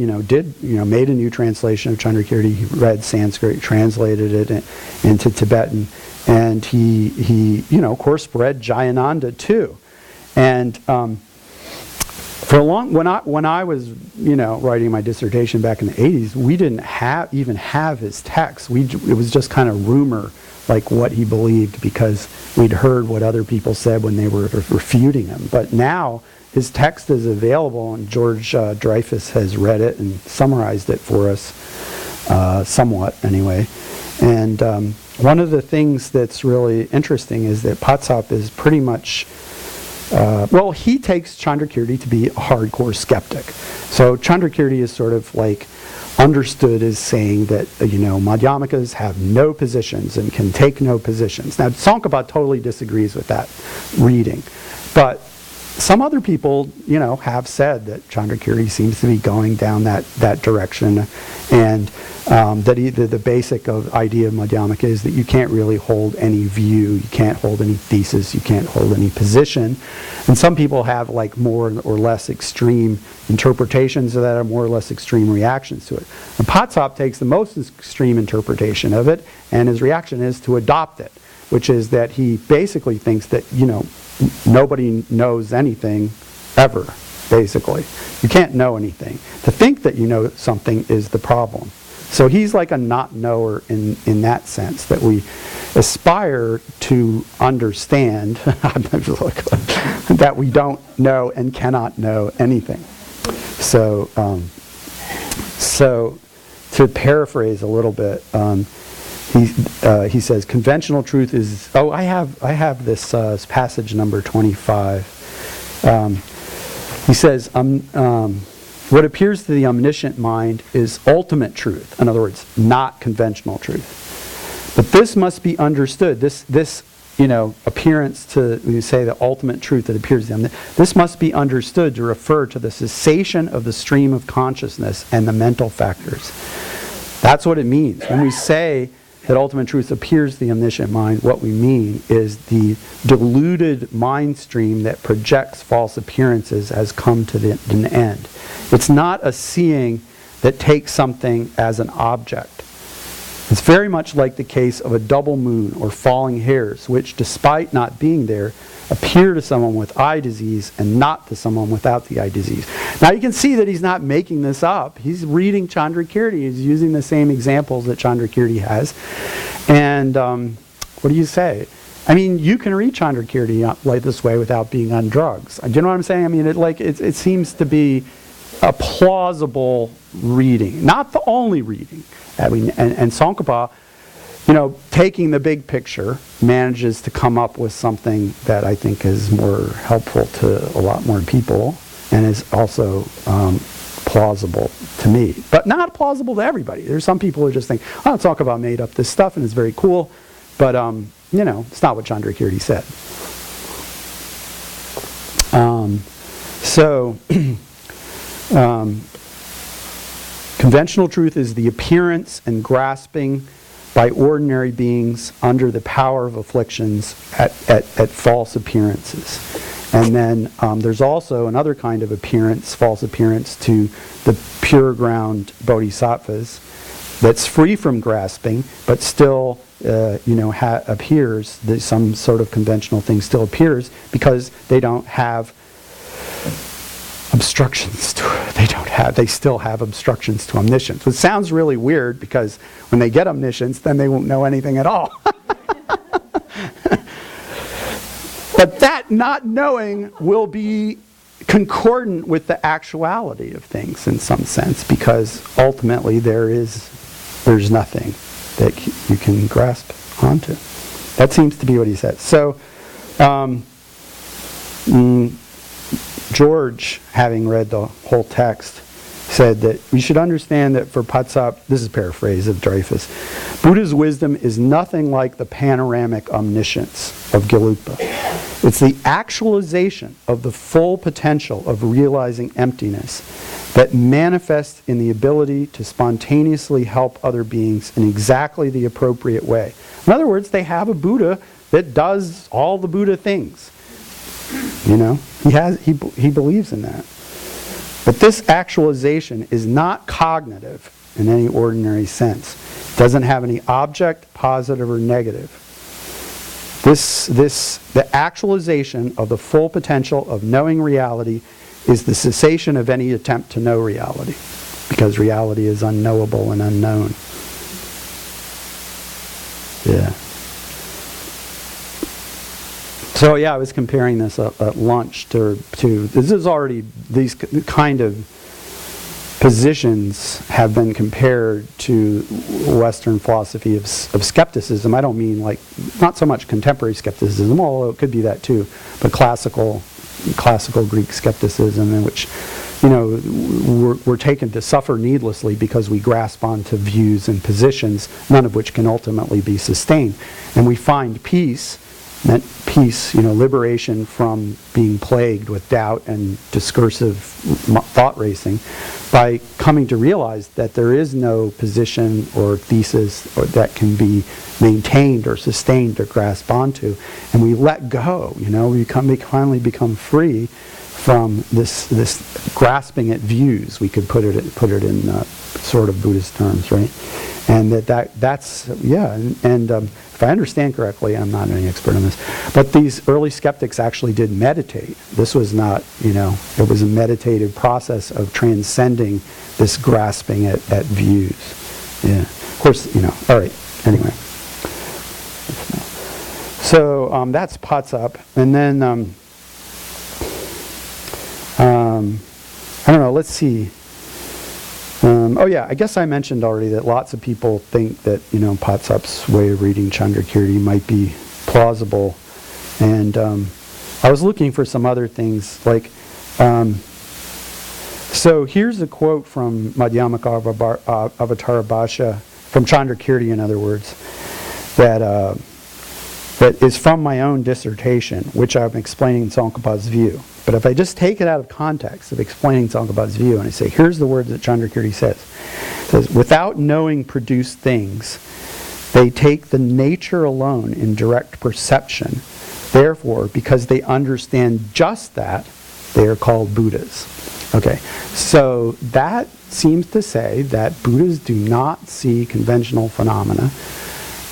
made a new translation of Chandrakirti. He read Sanskrit, translated it into Tibetan, and he of course, read Jayananda too. And for a long, when I was, writing my dissertation back in the 80s, we didn't even have his text. It was just kind of rumor, like what he believed, because we'd heard what other people said when they were refuting him. But now his text is available, and George Dreyfus has read it and summarized it for us, somewhat anyway. And one of the things that's really interesting is that Patsap is pretty much, he takes Chandrakirti to be a hardcore skeptic. So Chandrakirti is sort of like understood as saying that, Madhyamikas have no positions and can take no positions. Now, Tsongkhapa totally disagrees with that reading. But some other people, have said that Chandrakirti seems to be going down that direction, and that the basic idea of Madhyamaka is that you can't really hold any view, you can't hold any thesis, you can't hold any position. And some people have like more or less extreme interpretations of that, or more or less extreme reactions to it. And Patsap takes the most extreme interpretation of it, and his reaction is to adopt it, which is that he basically thinks that, nobody knows anything ever, basically. You can't know anything. To think that you know something is the problem. So he's like a not knower in that sense, that we aspire to understand that we don't know and cannot know anything. So to paraphrase a little bit, he says conventional truth is. Oh, I have this passage number 25. He says, what appears to the omniscient mind is ultimate truth. In other words, not conventional truth. But this must be understood. This appearance to, when you say the ultimate truth that appears to them, this must be understood to refer to the cessation of the stream of consciousness and the mental factors. That's what it means. When we say that ultimate truth appears to the omniscient mind, what we mean is the deluded mind stream that projects false appearances has come to an end. It's not a seeing that takes something as an object. It's very much like the case of a double moon or falling hairs, which, despite not being there, appear to someone with eye disease and not to someone without the eye disease. Now you can see that he's not making this up. He's reading Chandrakirti. He's using the same examples that Chandrakirti has. And what do you say? I mean, you can read Chandrakirti like this way without being on drugs. Do you know what I'm saying? I mean, it seems to be a plausible reading, not the only reading. I mean, and Tsongkhapa, taking the big picture, manages to come up with something that I think is more helpful to a lot more people, and is also plausible to me, but not plausible to everybody. There's some people who just think, Tsongkhapa made up this stuff and it's very cool, but it's not what Chandrakirti said. Conventional truth is the appearance and grasping by ordinary beings under the power of afflictions at false appearances. And then there's also another kind of appearance, false appearance, to the pure ground bodhisattvas that's free from grasping, but still appears, that some sort of conventional thing still appears, because they don't have obstructions to it. They still have obstructions to omniscience. Which sounds really weird, because when they get omniscience, then they won't know anything at all. But that not knowing will be concordant with the actuality of things in some sense, because ultimately there's nothing that you can grasp onto. That seems to be what he says. So, George, having read the whole text, said that we should understand that for Patsap, this is a paraphrase of Dreyfus, Buddha's wisdom is nothing like the panoramic omniscience of Gelugpa. It's the actualization of the full potential of realizing emptiness that manifests in the ability to spontaneously help other beings in exactly the appropriate way. In other words, they have a Buddha that does all the Buddha things. You know, he believes in that. But this actualization is not cognitive in any ordinary sense. It doesn't have any object, positive or negative. The actualization of the full potential of knowing reality is the cessation of any attempt to know reality, because reality is unknowable and unknown. Yeah. So yeah, I was comparing this at lunch to this is already, these kind of positions have been compared to Western philosophy of skepticism. I don't mean like, not so much contemporary skepticism, although it could be that too, but classical Greek skepticism, in which, you know, we're taken to suffer needlessly because we grasp onto views and positions, none of which can ultimately be sustained. And we find peace, you know, liberation from being plagued with doubt and discursive thought racing, by coming to realize that there is no position or thesis that can be maintained or sustained or grasped onto, and we let go. You know, we finally become free from this grasping at views. We could put it in sort of Buddhist terms, right? And that's yeah. And if I understand correctly, I'm not any expert on this, but these early skeptics actually did meditate. This was not, you know, it was a meditative process of transcending this grasping at views. Yeah. Of course, you know. All right. Anyway. So that's Patsap, and then I don't know. Let's see. Oh yeah, I guess I mentioned already that lots of people think that, you know, Patsap's way of reading Chandrakirti might be plausible, and I was looking for some other things, like, so here's a quote from Madhyamaka Avatar Bhasha, from Chandrakirti in other words, that is from my own dissertation, which I'm explaining Tsongkhapa's view. But if I just take it out of context of explaining Tsongkhapa's view, and I say, here's the words that Chandrakirti says. It says, without knowing produced things, they take the nature alone in direct perception. Therefore, because they understand just that, they are called Buddhas. Okay, so that seems to say that Buddhas do not see conventional phenomena,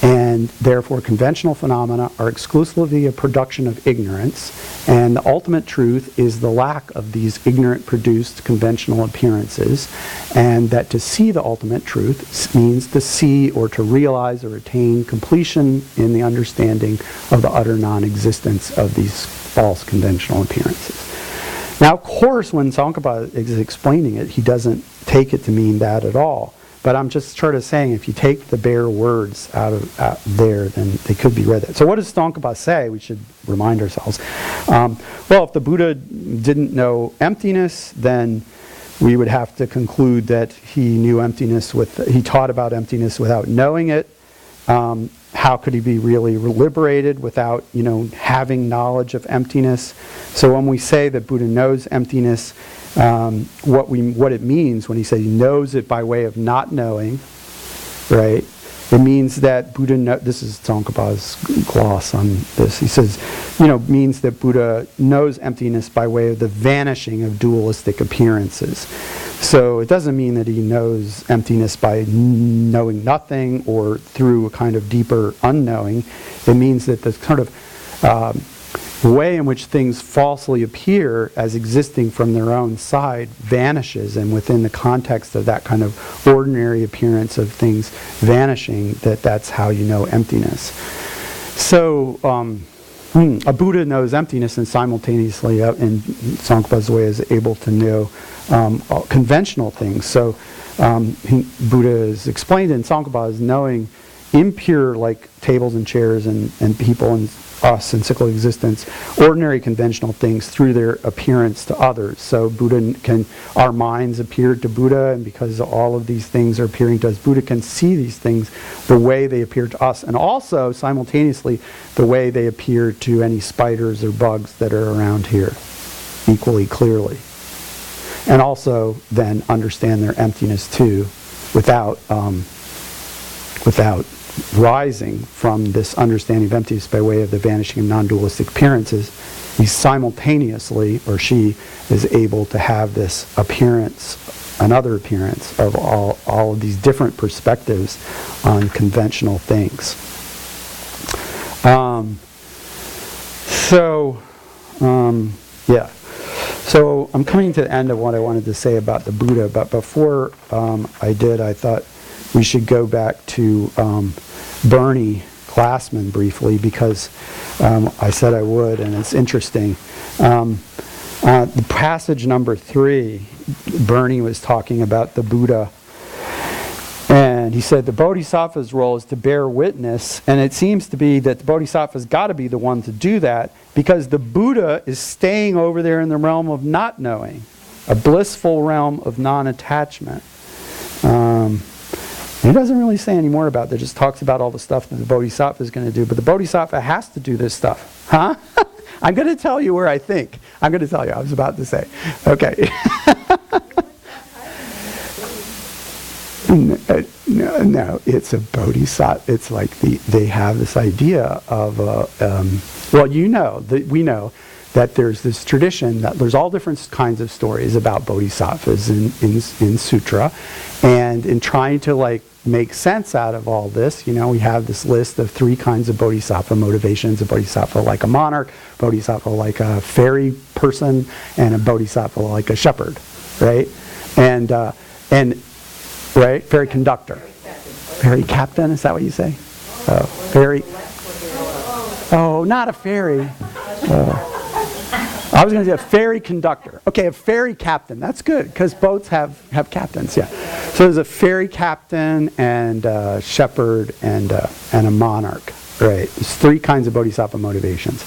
and therefore conventional phenomena are exclusively a production of ignorance, and the ultimate truth is the lack of these ignorant produced conventional appearances, and that to see the ultimate truth means to see or to realize or attain completion in the understanding of the utter non-existence of these false conventional appearances. Now, of course, when Tsongkhapa is explaining it, he doesn't take it to mean that at all. But I'm just sort of saying, if you take the bare words out there, then they could be read that. So what does Tsongkhapa say? We should remind ourselves. Well, if the Buddha didn't know emptiness, then we would have to conclude that he knew emptiness he taught about emptiness without knowing it. How could he be really liberated without, you know, having knowledge of emptiness? So when we say that Buddha knows emptiness, what it means when he says he knows it by way of not knowing, right? It means that Buddha, this is Tsongkhapa's gloss on this. He says, you know, means that Buddha knows emptiness by way of the vanishing of dualistic appearances. So it doesn't mean that he knows emptiness by knowing nothing or through a kind of deeper unknowing. It means that the kind of way in which things falsely appear as existing from their own side vanishes, and within the context of that kind of ordinary appearance of things vanishing, that's how you know emptiness. So a Buddha knows emptiness, and simultaneously in Tsongkhapa's way is able to know conventional things. So Buddha is explained in Tsongkhapa as knowing impure, like tables and chairs and people and us in cyclic existence, ordinary conventional things through their appearance to others. So our minds appear to Buddha, and because all of these things are appearing to us, Buddha can see these things the way they appear to us, and also simultaneously the way they appear to any spiders or bugs that are around here, equally clearly. And also then understand their emptiness too, without rising from this understanding of emptiness by way of the vanishing of non-dualistic appearances. He simultaneously, or she, is able to have this appearance, another appearance of all of these different perspectives on conventional things. Yeah. So I'm coming to the end of what I wanted to say about the Buddha, but before I did, I thought we should go back to Bernie Glassman briefly, because I said I would, and it's interesting. The passage number 3, Bernie was talking about the Buddha, and he said the Bodhisattva's role is to bear witness, and it seems to be that the Bodhisattva's got to be the one to do that, because the Buddha is staying over there in the realm of not knowing, a blissful realm of non-attachment. He doesn't really say any more about that. It just talks about all the stuff that the Bodhisattva is going to do. But the Bodhisattva has to do this stuff. Huh? I'm going to tell you where I think. I'm going to tell you. I was about to say. Okay. No, it's a Bodhisattva. It's like they have this idea of, we know that there's this tradition that there's all different kinds of stories about bodhisattvas in sutra, and in trying to make sense out of all this, we have this list of 3 kinds of bodhisattva motivations: a bodhisattva like a monarch, bodhisattva like a fairy person, and a bodhisattva like a shepherd, right? And right, fairy conductor, fairy captain. Is that what you say? Oh, fairy. Oh, not a fairy. I was going to say a ferry conductor. Okay, a ferry captain. That's good, because boats have captains, yeah. So there's a ferry captain and a shepherd and a monarch, right? There's 3 kinds of bodhisattva motivations.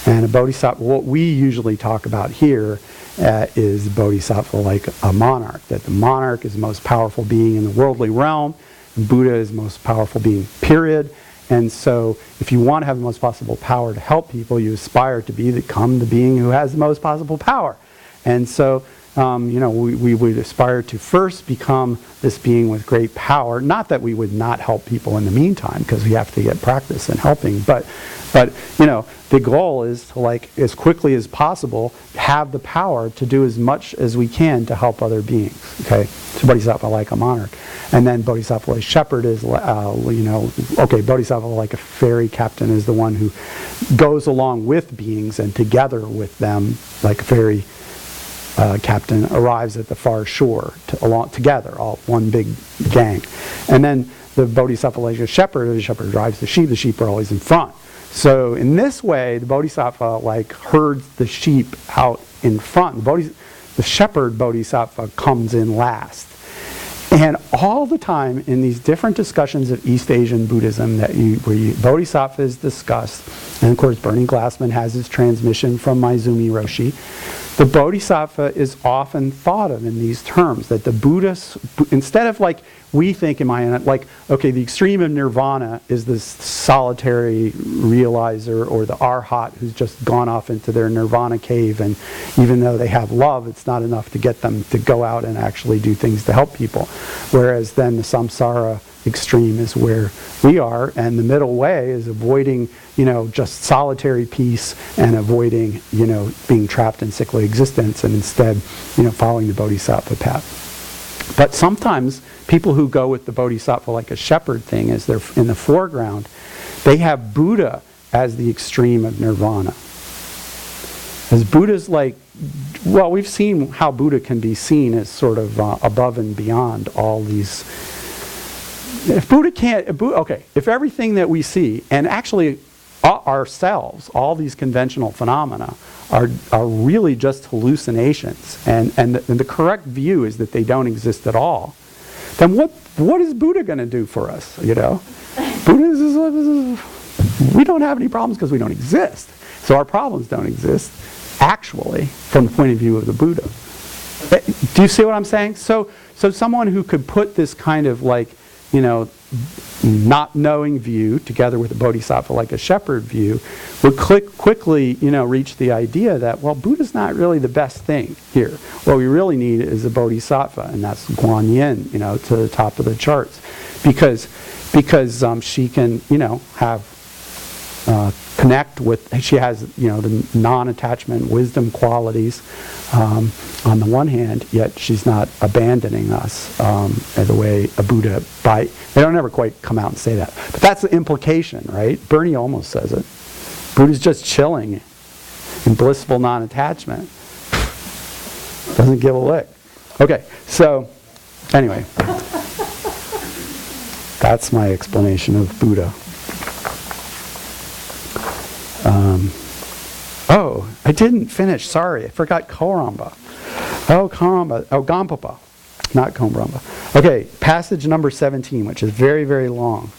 And a bodhisattva, what we usually talk about here is bodhisattva like a monarch, that the monarch is the most powerful being in the worldly realm, and Buddha is the most powerful being, period. And so if you want to have the most possible power to help people, you aspire to become the being who has the most possible power. And so, we would aspire to first become this being with great power. Not that we would not help people in the meantime, because we have to get practice in helping. But the goal is to, as quickly as possible, have the power to do as much as we can to help other beings. Okay, so bodhisattva like a monarch. And then bodhisattva like shepherd is, bodhisattva like a fairy captain is the one who goes along with beings and together with them, like a fairy captain arrives at the far shore together, all one big gang. And then the bodhisattva like a shepherd, the shepherd drives the sheep are always in front. So in this way, the bodhisattva herds the sheep out in front. The shepherd bodhisattva comes in last. And all the time in these different discussions of East Asian Buddhism where bodhisattva is discussed, and of course Bernie Glassman has his transmission from Maizumi Roshi, the bodhisattva is often thought of in these terms, that the Buddha, instead of we think in Mahayana, the extreme of nirvana is this solitary realizer or the arhat who's just gone off into their nirvana cave, and even though they have love, it's not enough to get them to go out and actually do things to help people. Whereas then the samsara extreme is where we are, and the middle way is avoiding, just solitary peace and avoiding, being trapped in cyclic existence, and instead, following the bodhisattva path. But sometimes people who go with the bodhisattva like a shepherd thing, as they're in the foreground, they have Buddha as the extreme of nirvana. As Buddha's we've seen how Buddha can be seen as sort of above and beyond all these. If Buddha can't, if everything that we see, and actually ourselves, all these conventional phenomena, are really just hallucinations, and the correct view is that they don't exist at all, then what is Buddha going to do for us? Buddha is we don't have any problems because we don't exist. So our problems don't exist, actually, from the point of view of the Buddha. Do you see what I'm saying? So someone who could put this kind of not knowing view together with a bodhisattva like a shepherd view would quickly, reach the idea that, well, Buddha's not really the best thing here. What we really need is a bodhisattva, and that's Guan Yin, to the top of the charts. Because she can, have connect with, she has, the non-attachment wisdom qualities on the one hand, yet she's not abandoning us as a way a Buddha, they don't ever quite come out and say that. But that's the implication, right? Bernie almost says it. Buddha's just chilling in blissful non-attachment. Doesn't give a lick. Okay, so anyway. That's my explanation of Buddha. I didn't finish. Sorry, I forgot Karamba. Gampapa, not Kombramba. Okay, passage number 17, which is very, very long.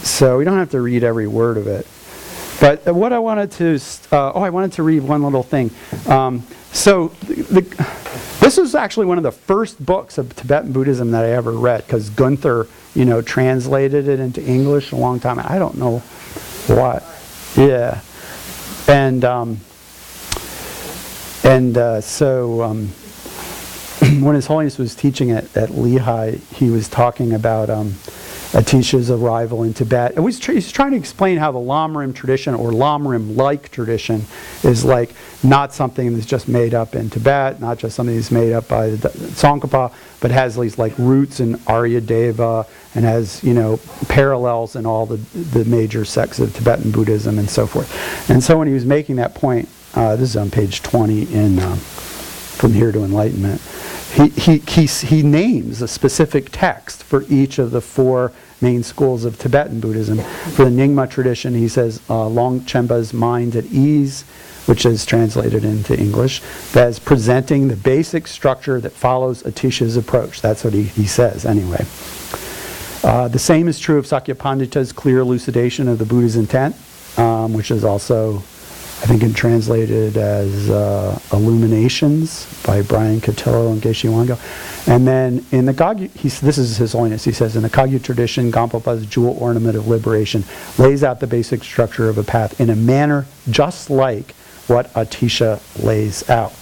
So we don't have to read every word of it. But what I wanted to, I wanted to read one little thing. This is actually one of the first books of Tibetan Buddhism that I ever read, because Gunther, translated it into English a long time. I don't know what. Yeah. And when His Holiness was teaching at Lehigh, he was talking about Atisha's arrival in Tibet. And he's trying to explain how the Lamrim tradition, or Lamrim-like tradition, is like not something that's just made up in Tibet, not just something that's made up by the Tsongkhapa, but has these like roots in Aryadeva and has, parallels in all the major sects of Tibetan Buddhism and so forth. And so when he was making that point, this is on page 20 in From Here to Enlightenment, he names a specific text for each of the four main schools of Tibetan Buddhism. For the Nyingma tradition, he says Longchenpa's Mind at Ease, which is translated into English, that is presenting the basic structure that follows Atisha's approach. That's what he says anyway. The same is true of Sakyapandita's clear elucidation of the Buddha's intent, which is also, I think, translated as Illuminations by Brian Cotillo and Geshe Wango. And then in the Kagyu, this is His Holiness, he says, in the Kagyu tradition, Gampapa's jewel ornament of liberation lays out the basic structure of a path in a manner just like what Atisha lays out.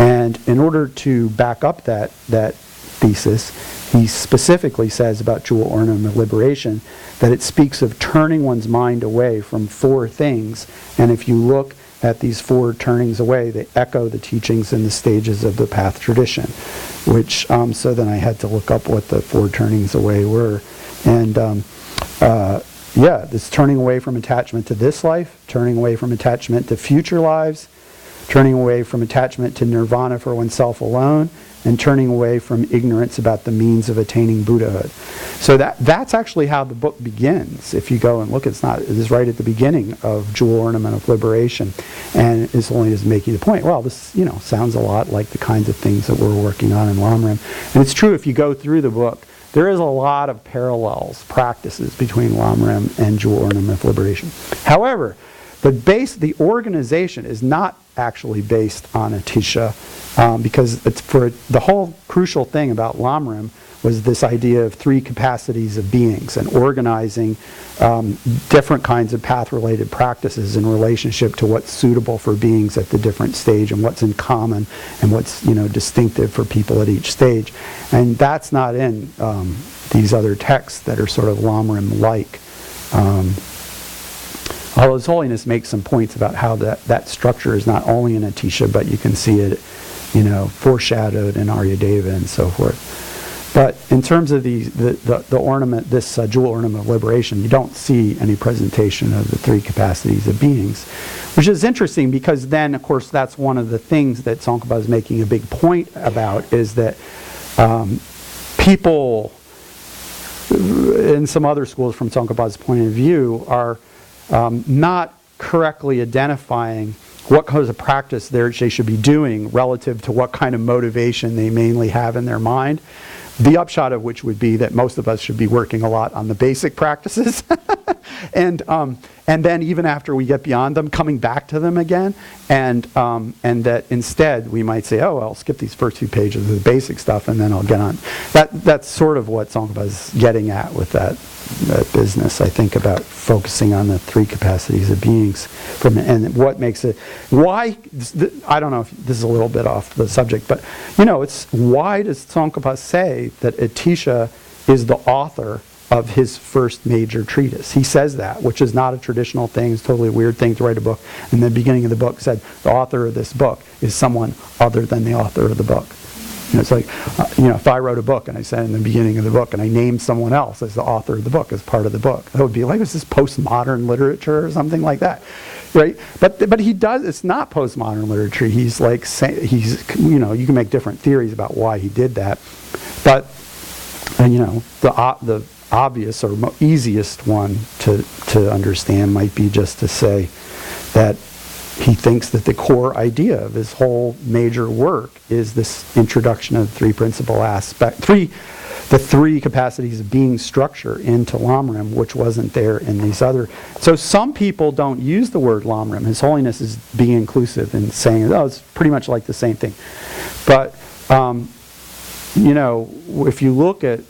And in order to back up that thesis, he specifically says about jewel ornament of liberation that it speaks of turning one's mind away from four things. And if you look at these four turnings away, they echo the teachings in the stages of the path tradition, which, so then I had to look up what the four turnings away were. And this turning away from attachment to this life, turning away from attachment to future lives, turning away from attachment to nirvana for oneself alone, and turning away from ignorance about the means of attaining Buddhahood. So that's actually how the book begins. If you go and look, it is right at the beginning of Jewel Ornament of Liberation. And His Holiness is making the point, well, this sounds a lot like the kinds of things that we're working on in Lamrim. And it's true, if you go through the book, there is a lot of parallels, practices between Lamrim and Jewel Ornament of Liberation. However, the organization is not actually based on Atisha, because it's for the whole crucial thing about Lamrim was this idea of three capacities of beings and organizing different kinds of path-related practices in relationship to what's suitable for beings at the different stage and what's in common and what's distinctive for people at each stage. And that's not in these other texts that are sort of Lamrim-like. Although His Holiness makes some points about how that structure is not only in Atisha, but you can see it, foreshadowed in Aryadeva and so forth. But in terms of the ornament, this jewel ornament of liberation, you don't see any presentation of the three capacities of beings, which is interesting because then, of course, that's one of the things that Tsongkhapa is making a big point about, is that people in some other schools from Tsongkhapa's point of view are not correctly identifying what kinds of practice they should be doing relative to what kind of motivation they mainly have in their mind. The upshot of which would be that most of us should be working a lot on the basic practices, and then even after we get beyond them, coming back to them again, and that instead we might say, oh, I'll skip these first few pages of the basic stuff, and then I'll get on. That's sort of what Tsongkhapa is getting at with that business, I think, about focusing on the three capacities of beings, and what makes it, why, I don't know if this is a little bit off the subject, but it's why does Tsongkhapa say that Atisha is the author of his first major treatise? He says that, which is not a traditional thing. It's a totally weird thing to write a book. And the beginning of the book said, the author of this book is someone other than the author of the book. It's like, if I wrote a book and I said in the beginning of the book and I named someone else as the author of the book as part of the book, that would be like, is this postmodern literature or something like that, right? But he does. It's not postmodern literature. He's like, you can make different theories about why he did that, but the obvious or easiest one to understand might be just to say that he thinks that the core idea of his whole major work is this introduction of the three capacities of being structure into Lamrim, which wasn't there in these other. So some people don't use the word Lamrim. His Holiness is being inclusive and saying, oh, it's pretty much like the same thing. But, if you look at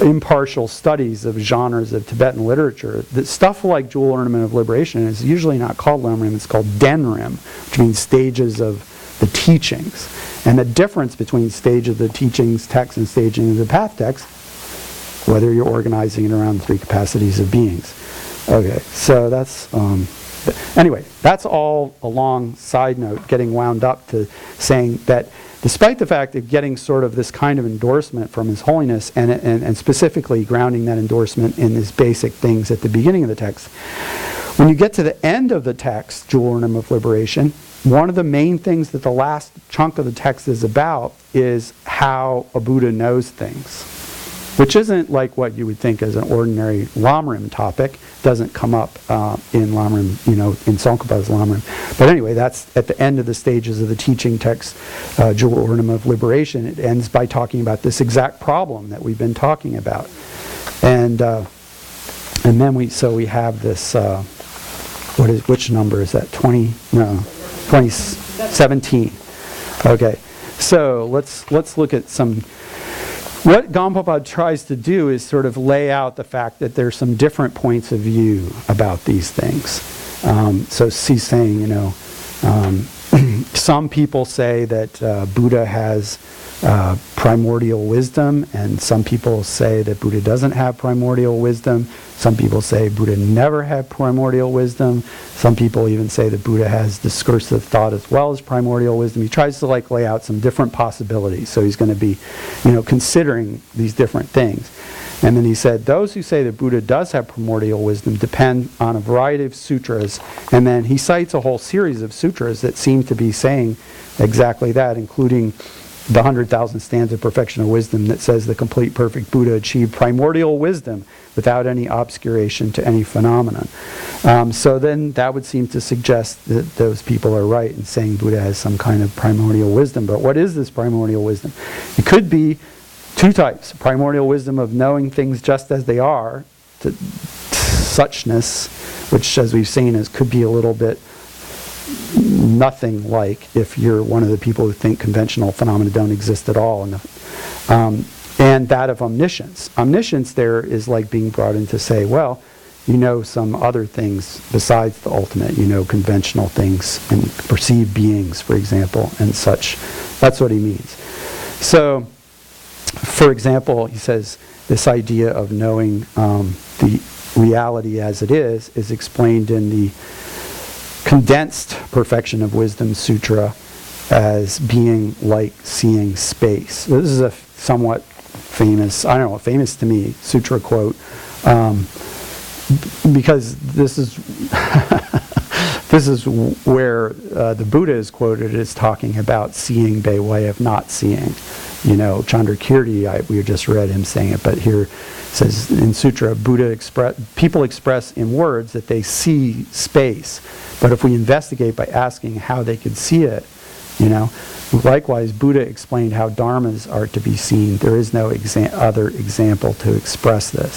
impartial studies of genres of Tibetan literature, that stuff like Jewel Ornament of Liberation is usually not called Lamrim, it's called Denrim, which means stages of the teachings. And the difference between stage of the teachings text and staging of the path text, whether you're organizing it around the three capacities of beings. Okay, so that's, anyway, that's all a long side note, getting wound up to saying that despite the fact of getting sort of this kind of endorsement from His Holiness, and specifically grounding that endorsement in these basic things at the beginning of the text, when you get to the end of the text, Jewel Ornament of Liberation, one of the main things that the last chunk of the text is about is how a Buddha knows things, which isn't like what you would think as an ordinary Lamrim topic. Doesn't come up in Lamrim, in Tsongkhapa's Lamrim. But anyway, that's at the end of the stages of the teaching text, Jewel Ornament of Liberation. It ends by talking about this exact problem that we've been talking about, and then we have this. Which number is that? 2017. Okay, so let's look at some. What Gompa tries to do is sort of lay out the fact that there's some different points of view about these things. So he's saying, some people say that Buddha has primordial wisdom, and some people say that Buddha doesn't have primordial wisdom. Some people say Buddha never had primordial wisdom. Some people even say that Buddha has discursive thought as well as primordial wisdom. He tries to lay out some different possibilities. So he's going to be, considering these different things. And then he said, those who say that Buddha does have primordial wisdom depend on a variety of sutras. And then he cites a whole series of sutras that seem to be saying exactly that, including the 100,000 stanza of perfection of wisdom that says the complete perfect Buddha achieved primordial wisdom without any obscuration to any phenomenon. So then that would seem to suggest that those people are right in saying Buddha has some kind of primordial wisdom. But what is this primordial wisdom? It could be two types. Primordial wisdom of knowing things just as they are, to suchness, which as we've seen could be a little bit nothing like if you're one of the people who think conventional phenomena don't exist at all. And that of omniscience. Omniscience there is like being brought in to say, well, some other things besides the ultimate, conventional things and perceived beings, for example, and such. That's what he means. So, for example, he says this idea of knowing the reality as it is explained in the Condensed Perfection of Wisdom Sutra as being like seeing space. This is a somewhat famous, famous to me, sutra quote, because this is this is where the Buddha is quoted as talking about seeing by way of not seeing. Chandrakirti, we just read him saying it, but here it says in Sutra, people express in words that they see space, but if we investigate by asking how they could see it, Likewise, Buddha explained how dharmas are to be seen. There is no other example to express this.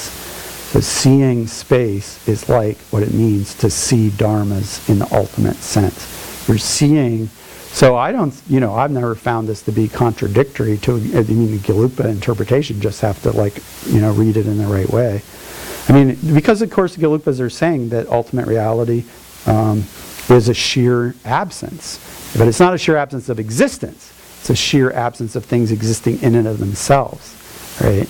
So seeing space is like what it means to see dharmas in the ultimate sense. You're seeing. So I've never found this to be contradictory to, the Gelugpa interpretation. You just have to read it in the right way. Because of course the Gelugpas are saying that ultimate reality is a sheer absence. But it's not a sheer absence of existence. It's a sheer absence of things existing in and of themselves, right?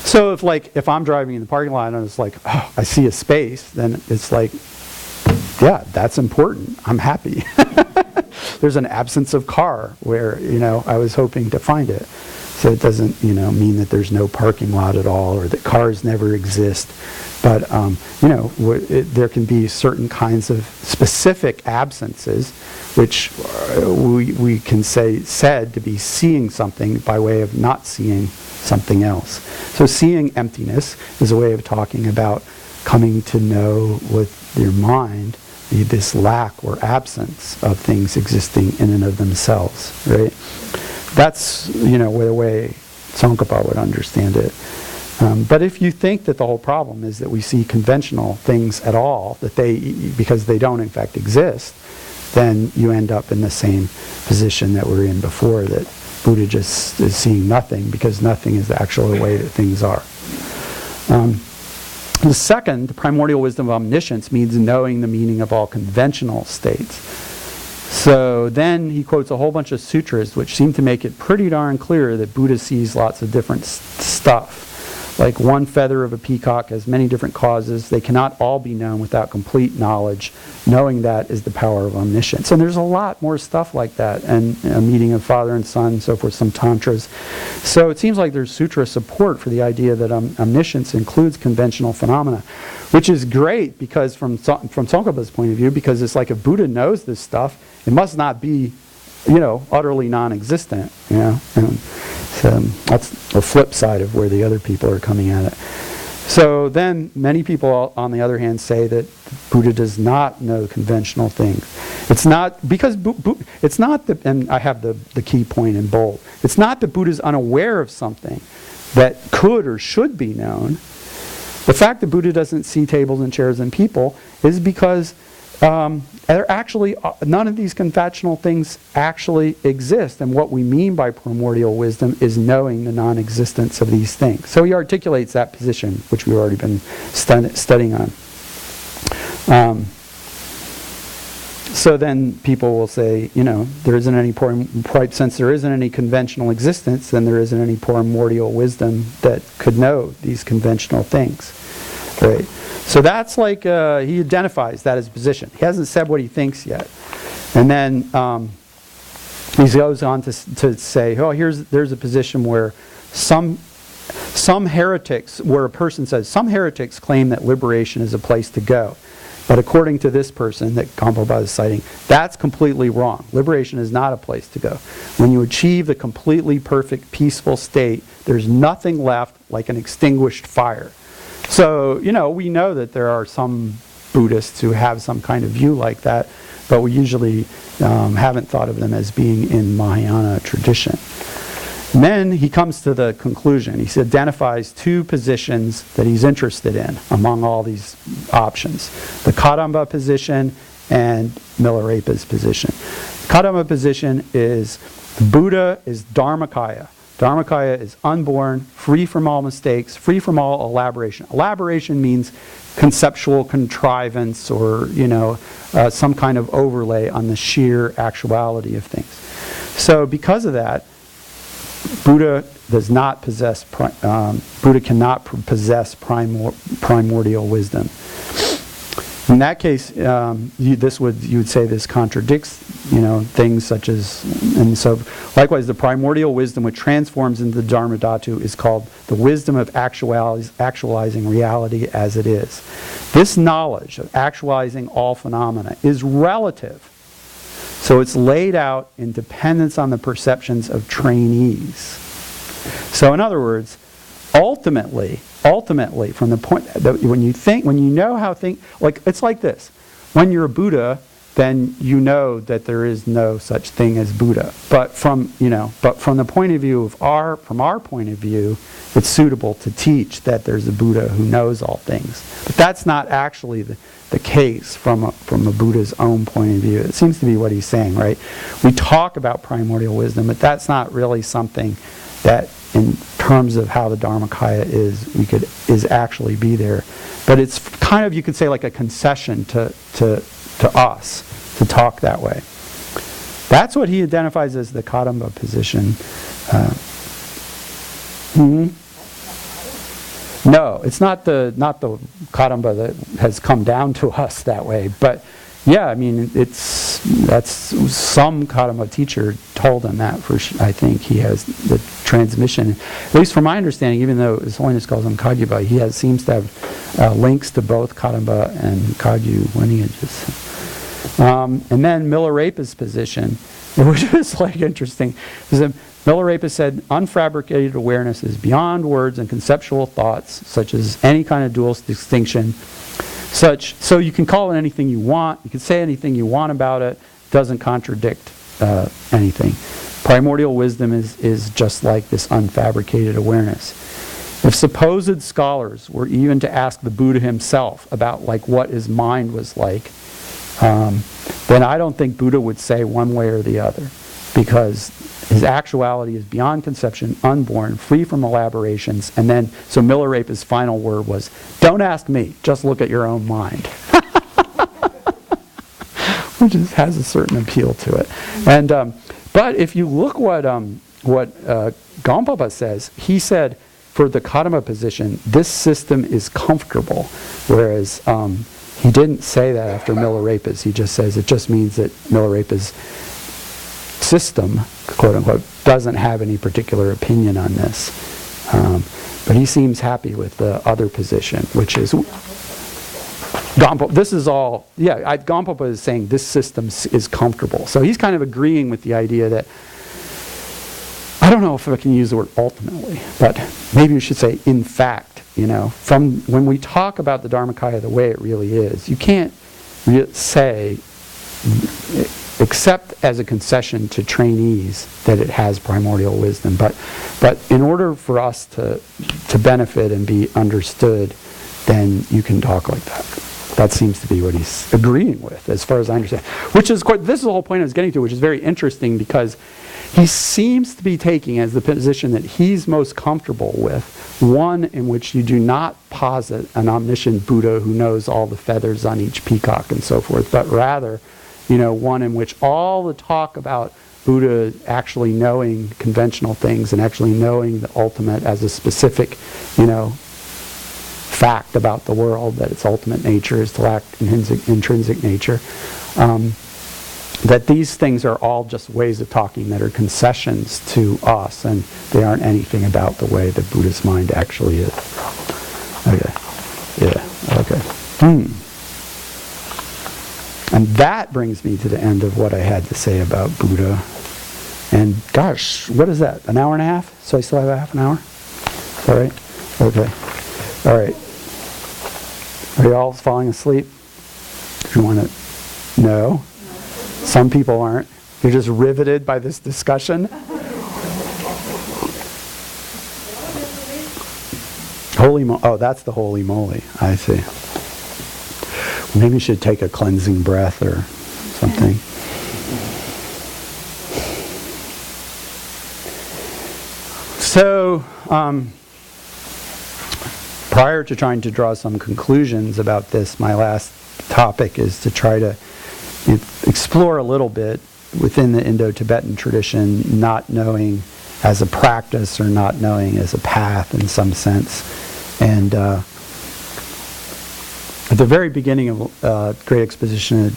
So if I'm driving in the parking lot and it's I see a space, then it's yeah, that's important. I'm happy. There's an absence of car where, I was hoping to find it. So it doesn't, mean that there's no parking lot at all or that cars never exist. But, there can be certain kinds of specific absences which we can say said to be seeing something by way of not seeing something else. So seeing emptiness is a way of talking about coming to know with your mind this lack or absence of things existing in and of themselves, right? That's, the way Tsongkhapa would understand it. But if you think that the whole problem is that we see conventional things at all, because they don't in fact exist, then you end up in the same position that we're in before, that Buddha just is seeing nothing because nothing is the actual way that things are. The second, the primordial wisdom of omniscience, means knowing the meaning of all conventional states. So then he quotes a whole bunch of sutras which seem to make it pretty darn clear that Buddha sees lots of different stuff. Like one feather of a peacock has many different causes. They cannot all be known without complete knowledge. Knowing that is the power of omniscience. And there's a lot more stuff like that, and a meeting of father and son and so forth, some tantras. So it seems like there's sutra support for the idea that omniscience includes conventional phenomena, which is great because from Tsongkhapa's point of view, because it's like if Buddha knows this stuff, it must not be, utterly non-existent, And so that's the flip side of where the other people are coming at it. So then many people, on the other hand, say that Buddha does not know conventional things. It's not, because it's not that, and I have the key point in bold, it's not that Buddha's unaware of something that could or should be known. The fact that Buddha doesn't see tables and chairs and people is because there actually, none of these conventional things actually exist. And what we mean by primordial wisdom is knowing the non-existence of these things. So he articulates that position, which we've already been studying on. So then people will say, there isn't any since there isn't any conventional existence, then there isn't any primordial wisdom that could know these conventional things. Right? So that's he identifies that as a position. He hasn't said what he thinks yet. And then he goes on to say, there's a position where some heretics, where a person says, some heretics claim that liberation is a place to go. But according to this person that Tsongkhapa is citing, that's completely wrong. Liberation is not a place to go. When you achieve the completely perfect, peaceful state, there's nothing left like an extinguished fire. So, we know that there are some Buddhists who have some kind of view like that, but we usually haven't thought of them as being in Mahayana tradition. And then he comes to the conclusion. He identifies two positions that he's interested in among all these options. The Kadamba position and Milarepa's position. The Kadamba position is Buddha is Dharmakaya. Dharmakaya is unborn, free from all mistakes, free from all elaboration. Elaboration means conceptual contrivance or, some kind of overlay on the sheer actuality of things. So because of that, Buddha cannot possess primordial wisdom. In that case, you would say this contradicts, things such as, and so likewise the primordial wisdom which transforms into the Dharma Dhatu is called the wisdom of actualizing reality as it is. This knowledge of actualizing all phenomena is relative. So it's laid out in dependence on the perceptions of trainees. So in other words, ultimately, from the point that when you know how things, it's like this. When you're a Buddha, then you know that there is no such thing as Buddha. But from the point of view of from our point of view, it's suitable to teach that there's a Buddha who knows all things. But that's not actually the case from a Buddha's own point of view. It seems to be what he's saying, right? We talk about primordial wisdom, but that's not really something that, in terms of how the Dharmakaya is actually be there. But it's kind of, you could say, like a concession to us to talk that way. That's what he identifies as the Kadamba position. No, it's not the Kadamba that has come down to us that way. But yeah, I mean, that's some Kadamba teacher told him that. I think he has the transmission. At least from my understanding, even though His Holiness calls him Kagyuba, he seems to have links to both Kadamba and Kagyu lineages. And then Milarepa's position, which is like interesting, is that Milarepa said, unfabricated awareness is beyond words and conceptual thoughts, such as any kind of dual distinction. So you can call it anything you want, you can say anything you want about it, doesn't contradict anything. Primordial wisdom is just like this unfabricated awareness. If supposed scholars were even to ask the Buddha himself about like what his mind was like, then I don't think Buddha would say one way or the other, because his actuality is beyond conception, unborn, free from elaborations. And then, so Milarepa's final word was, don't ask me, just look at your own mind. Which has a certain appeal to it. And but if you look what Gompapa says, he said, for the Kadamba position, this system is comfortable, whereas he didn't say that after Milarepa's. He just says it just means that Milarepa's system, quote unquote, doesn't have any particular opinion on this. But he seems happy with the other position, which is Gompapa. This is all, Gompapa is saying this system is comfortable. So he's kind of agreeing with the idea that, I don't know if I can use the word ultimately, but maybe we should say in fact. From when we talk about the Dharmakaya the way it really is, you can't say, except as a concession to trainees, that it has primordial wisdom. But in order for us to benefit and be understood, then you can talk like that. That seems to be what he's agreeing with, as far as I understand. Which is, this is the whole point I was getting to, which is very interesting, because he seems to be taking as the position that he's most comfortable with, one in which you do not posit an omniscient Buddha who knows all the feathers on each peacock and so forth, but rather, one in which all the talk about Buddha actually knowing conventional things and actually knowing the ultimate as a specific, fact about the world, that its ultimate nature is to lack intrinsic nature, that these things are all just ways of talking that are concessions to us, and they aren't anything about the way the Buddhist mind actually is. Okay. Yeah. Okay. And that brings me to the end of what I had to say about Buddha. And gosh, what is that? An hour and a half? So I still have a half an hour? Is that right? Okay. All right. Are you all falling asleep? Do you want to? No? Some people aren't. You're just riveted by this discussion. Oh, that's the holy moly. I see. Maybe you should take a cleansing breath or something. So, prior to trying to draw some conclusions about this, my last topic is to try to explore a little bit within the Indo-Tibetan tradition, not knowing as a practice or not knowing as a path in some sense. And at the very beginning of Great Exposition,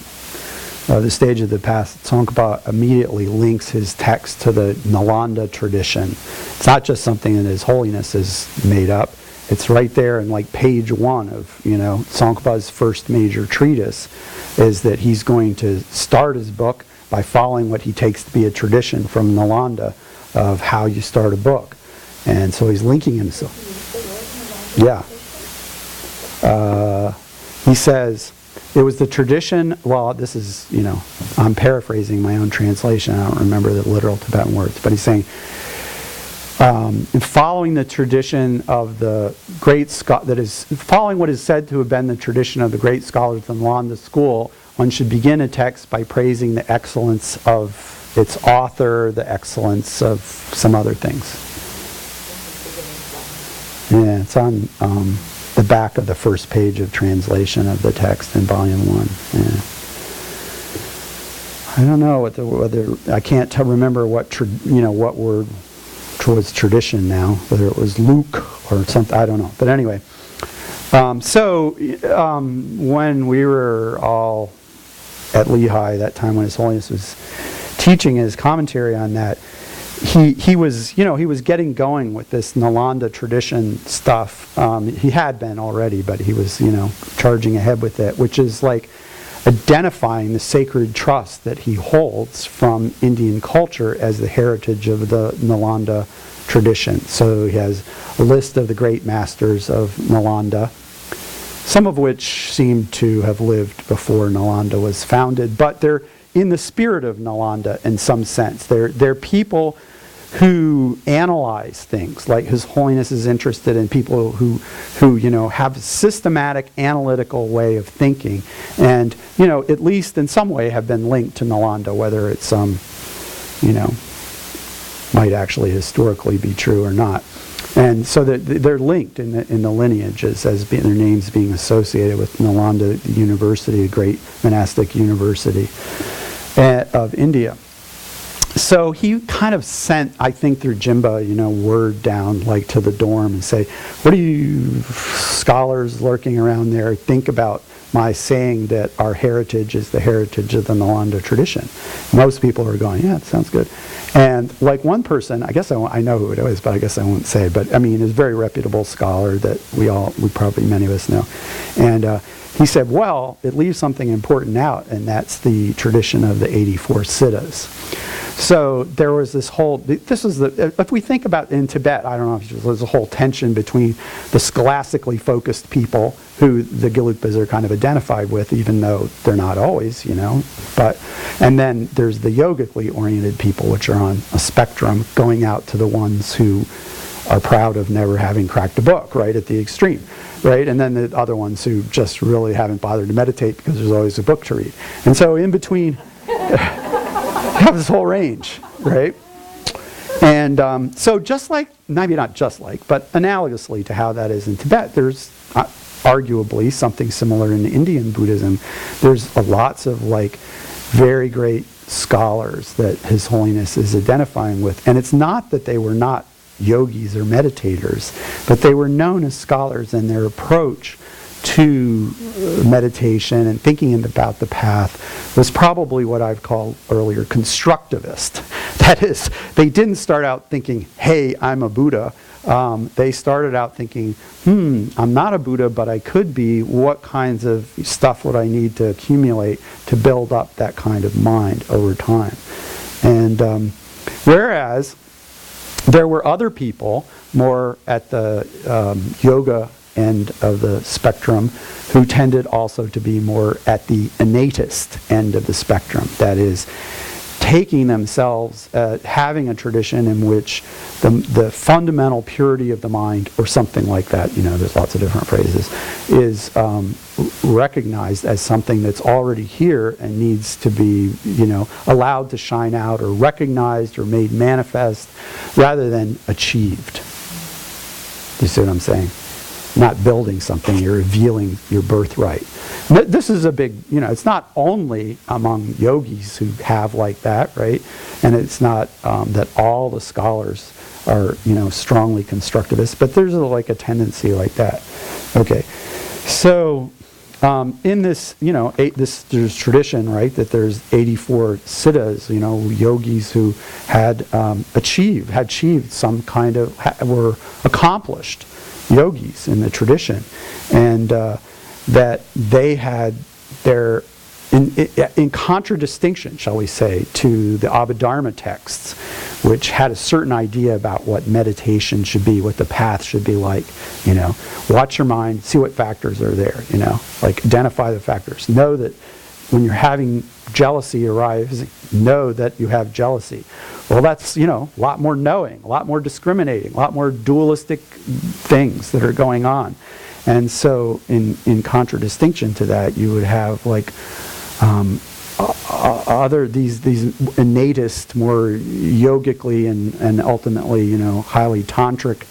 the stage of the path, Tsongkhapa immediately links his text to the Nalanda tradition. It's not just something that His Holiness has made up. It's right there in like page 1 of, Tsongkhapa's first major treatise, is that he's going to start his book by following what he takes to be a tradition from Nalanda of how you start a book. And so he's linking himself. Yeah. He says, it was the tradition, well, this is, I'm paraphrasing my own translation. I don't remember the literal Tibetan words, but he's saying, in following the tradition of the great following what is said to have been the tradition of the great scholars of the Nalanda school, one should begin a text by praising the excellence of its author, the excellence of some other things. Yeah, it's on the back of the first page of translation of the text in volume 1. Yeah. I don't know whether I can't remember what word was tradition now, whether it was Luke or something, I don't know. But anyway, when we were all at Lehigh, that time when His Holiness was teaching his commentary on that, he was getting going with this Nalanda tradition stuff. He had been already, but he was, charging ahead with it, which is like identifying the sacred trust that he holds from Indian culture as the heritage of the Nalanda tradition. So he has a list of the great masters of Nalanda, some of which seem to have lived before Nalanda was founded, but they're in the spirit of Nalanda in some sense. They're people who analyze things, like His Holiness is interested in people who have a systematic analytical way of thinking, and at least in some way have been linked to Nalanda, whether it's might actually historically be true or not. And so they're linked in the lineages as their names being associated with Nalanda University, a great monastic university of India. So he kind of sent, I think through Jimba, word down like to the dorm and say, what do you scholars lurking around there think about my saying that our heritage is the heritage of the Nalanda tradition? Most people are going, yeah, it sounds good. And like one person, I guess I know who it is, but I guess I won't say, but I mean, is a very reputable scholar that we probably many of us know. And he said, well, it leaves something important out, and that's the tradition of the 84 siddhas. So there was this whole, if we think about in Tibet, I don't know if there's a whole tension between the scholastically focused people who the Gelugpas are kind of identified with, even though they're not always, and then there's the yogically oriented people, which are on a spectrum, going out to the ones who are proud of never having cracked a book, right, at the extreme, right? And then the other ones who just really haven't bothered to meditate because there's always a book to read. And so in between, have this whole range, right? And so just like, maybe not just like, but analogously to how that is in Tibet, there's arguably something similar in Indian Buddhism. There's lots of very great scholars that His Holiness is identifying with. And it's not that they were not yogis or meditators, but they were known as scholars, and their approach to meditation and thinking about the path was probably what I've called earlier constructivist. That is, they didn't start out thinking, hey, I'm a Buddha. They started out thinking, I'm not a Buddha, but I could be. What kinds of stuff would I need to accumulate to build up that kind of mind over time? And whereas there were other people more at the yoga end of the spectrum who tended also to be more at the innatist end of the spectrum. That is, taking themselves, having a tradition in which the fundamental purity of the mind, or something like that, there's lots of different phrases, is recognized as something that's already here and needs to be, allowed to shine out or recognized or made manifest rather than achieved. You see what I'm saying? Not building something, you're revealing your birthright. This is a big, it's not only among yogis who have like that, right? And it's not that all the scholars are, strongly constructivist, but there's a tendency like that. Okay, so in this, there's tradition, right, that there's 84 siddhas, yogis who had achieved some kind of, were accomplished yogis in the tradition, and that they had their, in contradistinction, shall we say, to the Abhidharma texts, which had a certain idea about what meditation should be, what the path should be like. Watch your mind, see what factors are there. Like identify the factors. Know that when you're having jealousy arise, know that you have jealousy. Well, that's, a lot more knowing, a lot more discriminating, a lot more dualistic things that are going on. And so in contradistinction to that, you would have like these innatist, more yogically and ultimately, highly tantric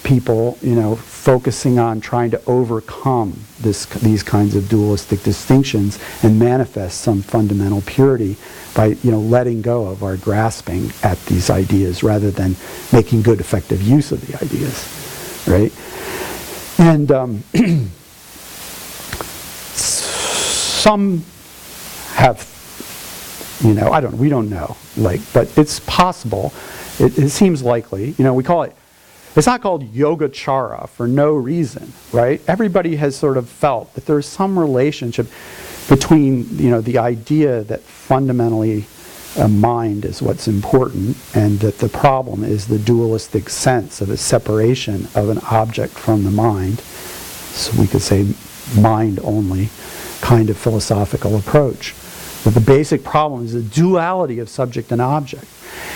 people, focusing on trying to overcome these kinds of dualistic distinctions and manifest some fundamental purity by, letting go of our grasping at these ideas rather than making good, effective use of the ideas, right? And some have, we don't know, but it's possible. It seems likely. We call it. It's not called yogacara for no reason, right? Everybody has sort of felt that there's some relationship between, the idea that fundamentally a mind is what's important and that the problem is the dualistic sense of a separation of an object from the mind. So we could say mind only kind of philosophical approach. But the basic problem is the duality of subject and object.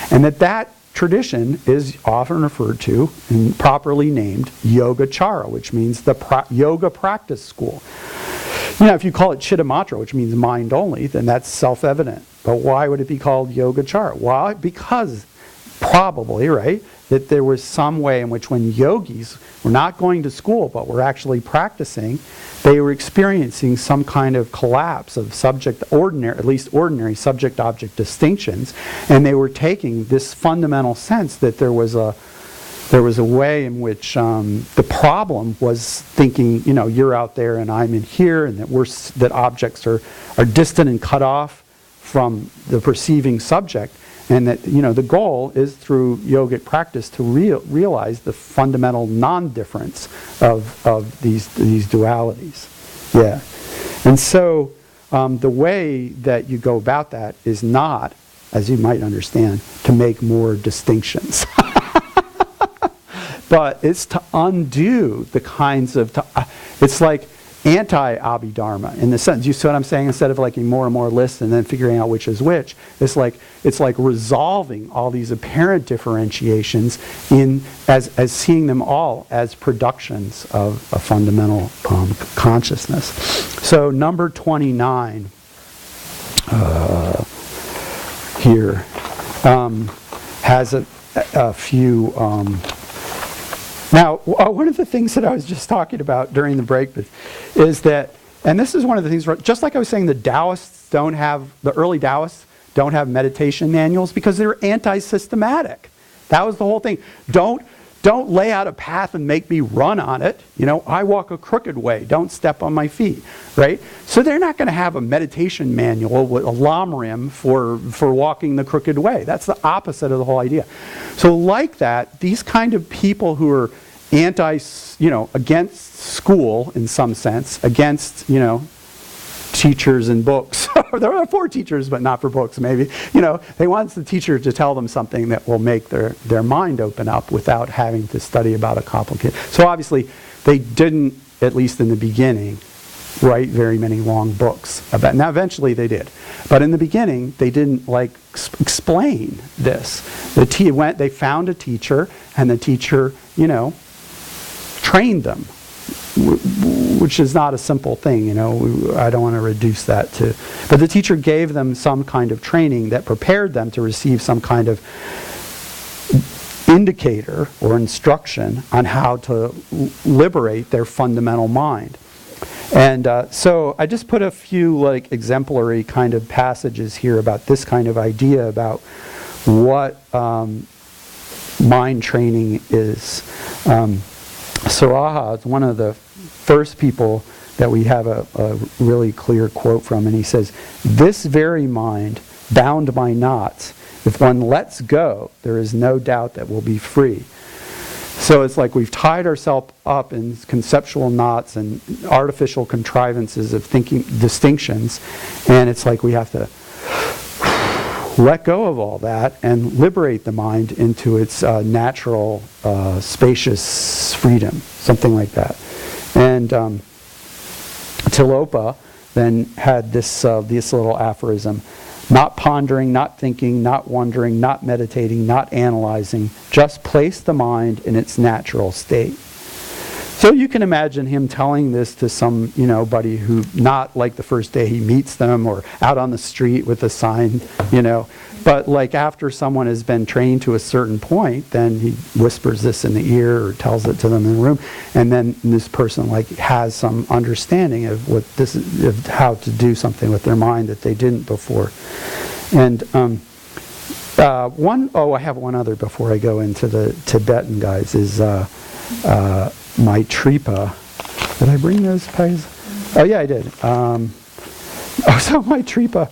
And that tradition is often referred to and properly named Yogacara, which means the yoga practice school. If you call it Chittamatra, which means mind only, then that's self-evident. But why would it be called Yogacara? Well, because probably, right, that there was some way in which when yogis were not going to school but were actually practicing, they were experiencing some kind of collapse of at least ordinary subject-object distinctions, and they were taking this fundamental sense that there was a way in which the problem was thinking, you're out there and I'm in here, and that objects are distant and cut off from the perceiving subject. And that, the goal is through yogic practice to realize the fundamental non-difference of these dualities. Yeah. And so the way that you go about that is not, as you might understand, to make more distinctions. But it's to undo the kinds of, it's like anti-Abhidharma in the sense, you see what I'm saying? Instead of making more and more lists and then figuring out which is which, it's like resolving all these apparent differentiations as seeing them all as productions of a fundamental consciousness. So number 29 here has a few. Now, one of the things that I was just talking about during the break is that, and this is one of the things, just like I was saying, the early Taoists don't have meditation manuals because they're anti-systematic. That was the whole thing. Don't lay out a path and make me run on it. I walk a crooked way. Don't step on my feet, right? So they're not going to have a meditation manual with a lamrim for walking the crooked way. That's the opposite of the whole idea. So like that, these kind of people who are against school in some sense, against, teachers and books. There are for teachers, but not for books, maybe. They want the teacher to tell them something that will make their mind open up without having to study about a complicated. So obviously, they didn't, at least in the beginning, write very many long books about. Now, eventually they did, but in the beginning, they didn't explain this. They found a teacher, and the teacher, trained them, which is not a simple thing, I don't want to reduce that to, but the teacher gave them some kind of training that prepared them to receive some kind of indicator or instruction on how to liberate their fundamental mind. And so I just put a few exemplary kind of passages here about this kind of idea about what mind training is. Saraha is one of the first people that we have a really clear quote from, and he says, "This very mind, bound by knots, if one lets go, there is no doubt that we'll be free." So it's like we've tied ourselves up in conceptual knots and artificial contrivances of thinking distinctions, and it's like we have to let go of all that and liberate the mind into its natural, spacious freedom, something like that. And Tilopa then had this little aphorism: not pondering, not thinking, not wondering, not meditating, not analyzing, just place the mind in its natural state. So you can imagine him telling this to some, buddy who, not like the first day he meets them or out on the street with a sign, but like after someone has been trained to a certain point, then he whispers this in the ear or tells it to them in the room, and then this person like has some understanding of what this is, of how to do something with their mind that they didn't before. And I have one other before I go into the Tibetan guys, is Maitripa. Did I bring those guys? Oh yeah, I did. So Maitripa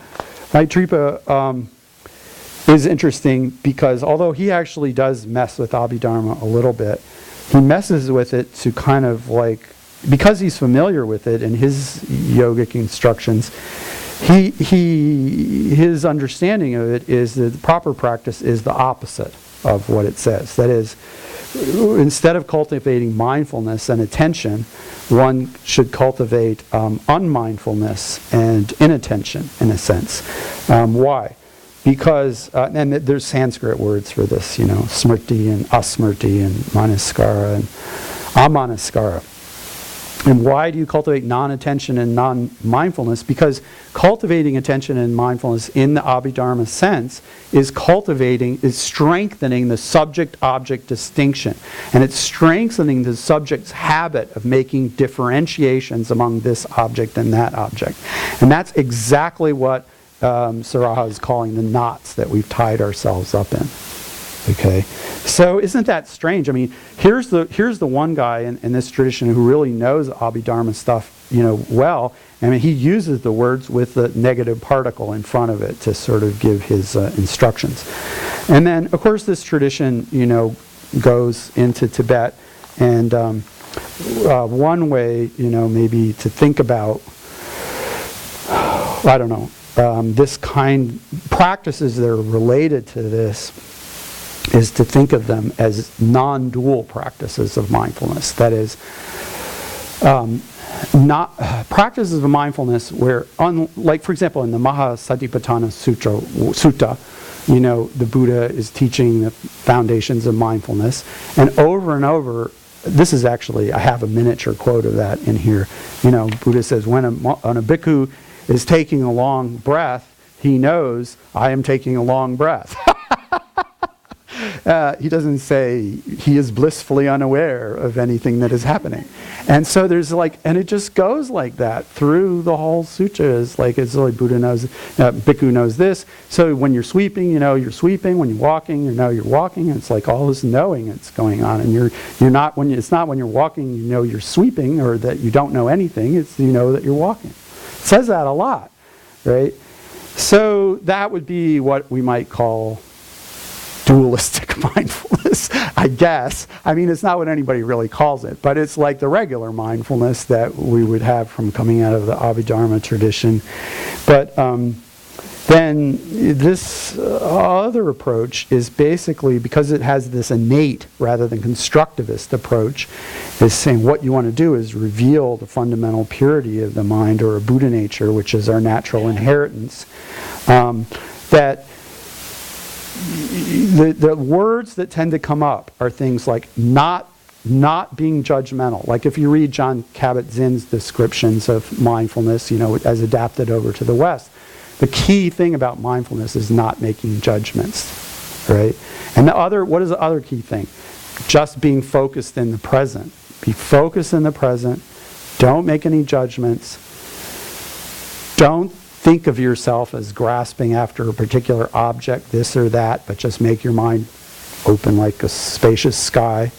is interesting because although he actually does mess with Abhidharma a little bit, he messes with it to kind of like, because he's familiar with it and his yogic instructions, his understanding of it is that the proper practice is the opposite of what it says. That is, instead of cultivating mindfulness and attention, one should cultivate unmindfulness and inattention, in a sense. Why? Because, and there's Sanskrit words for this, smrti and asmrti and manaskara and amanaskara. And why do you cultivate non-attention and non-mindfulness? Because cultivating attention and mindfulness in the Abhidharma sense is strengthening the subject-object distinction. And it's strengthening the subject's habit of making differentiations among this object and that object. And that's exactly what Saraha is calling the knots that we've tied ourselves up in. Okay, so isn't that strange? I mean, here's the one guy in this tradition who really knows Abhidharma stuff, well. I mean, he uses the words with the negative particle in front of it to sort of give his instructions. And then, of course, this tradition, goes into Tibet. And one way, maybe to think about, I don't know, this kind practices that are related to this, is to think of them as non-dual practices of mindfulness. That is, not practices of mindfulness where, like for example, in the Mahasatipatthana Sutta, the Buddha is teaching the foundations of mindfulness, and over, this is actually, I have a miniature quote of that in here. Buddha says, when a bhikkhu is taking a long breath, he knows, I am taking a long breath. He doesn't say he is blissfully unaware of anything that is happening. And so there's and it just goes like that through the whole sutras. It's like Buddha knows, bhikkhu knows this. So when you're sweeping, you're sweeping. When you're walking, you're walking. And it's like all this knowing that's going on. And you're not, it's not when you're walking, you're sweeping or that you don't know anything. It's that you're walking. It says that a lot, right? So that would be what we might call dualistic mindfulness, I guess. I mean, it's not what anybody really calls it, but it's like the regular mindfulness that we would have from coming out of the Abhidharma tradition. But then this other approach is basically, because it has this innate rather than constructivist approach, is saying what you want to do is reveal the fundamental purity of the mind, or a Buddha nature, which is our natural inheritance. That the words that tend to come up are things like not being judgmental. Like if you read John Kabat-Zinn's descriptions of mindfulness, as adapted over to the West, the key thing about mindfulness is not making judgments, right? And what is the other key thing? Just being focused in the present. Be focused in the present. Don't make any judgments. Don't think of yourself as grasping after a particular object, this or that, but just make your mind open like a spacious sky.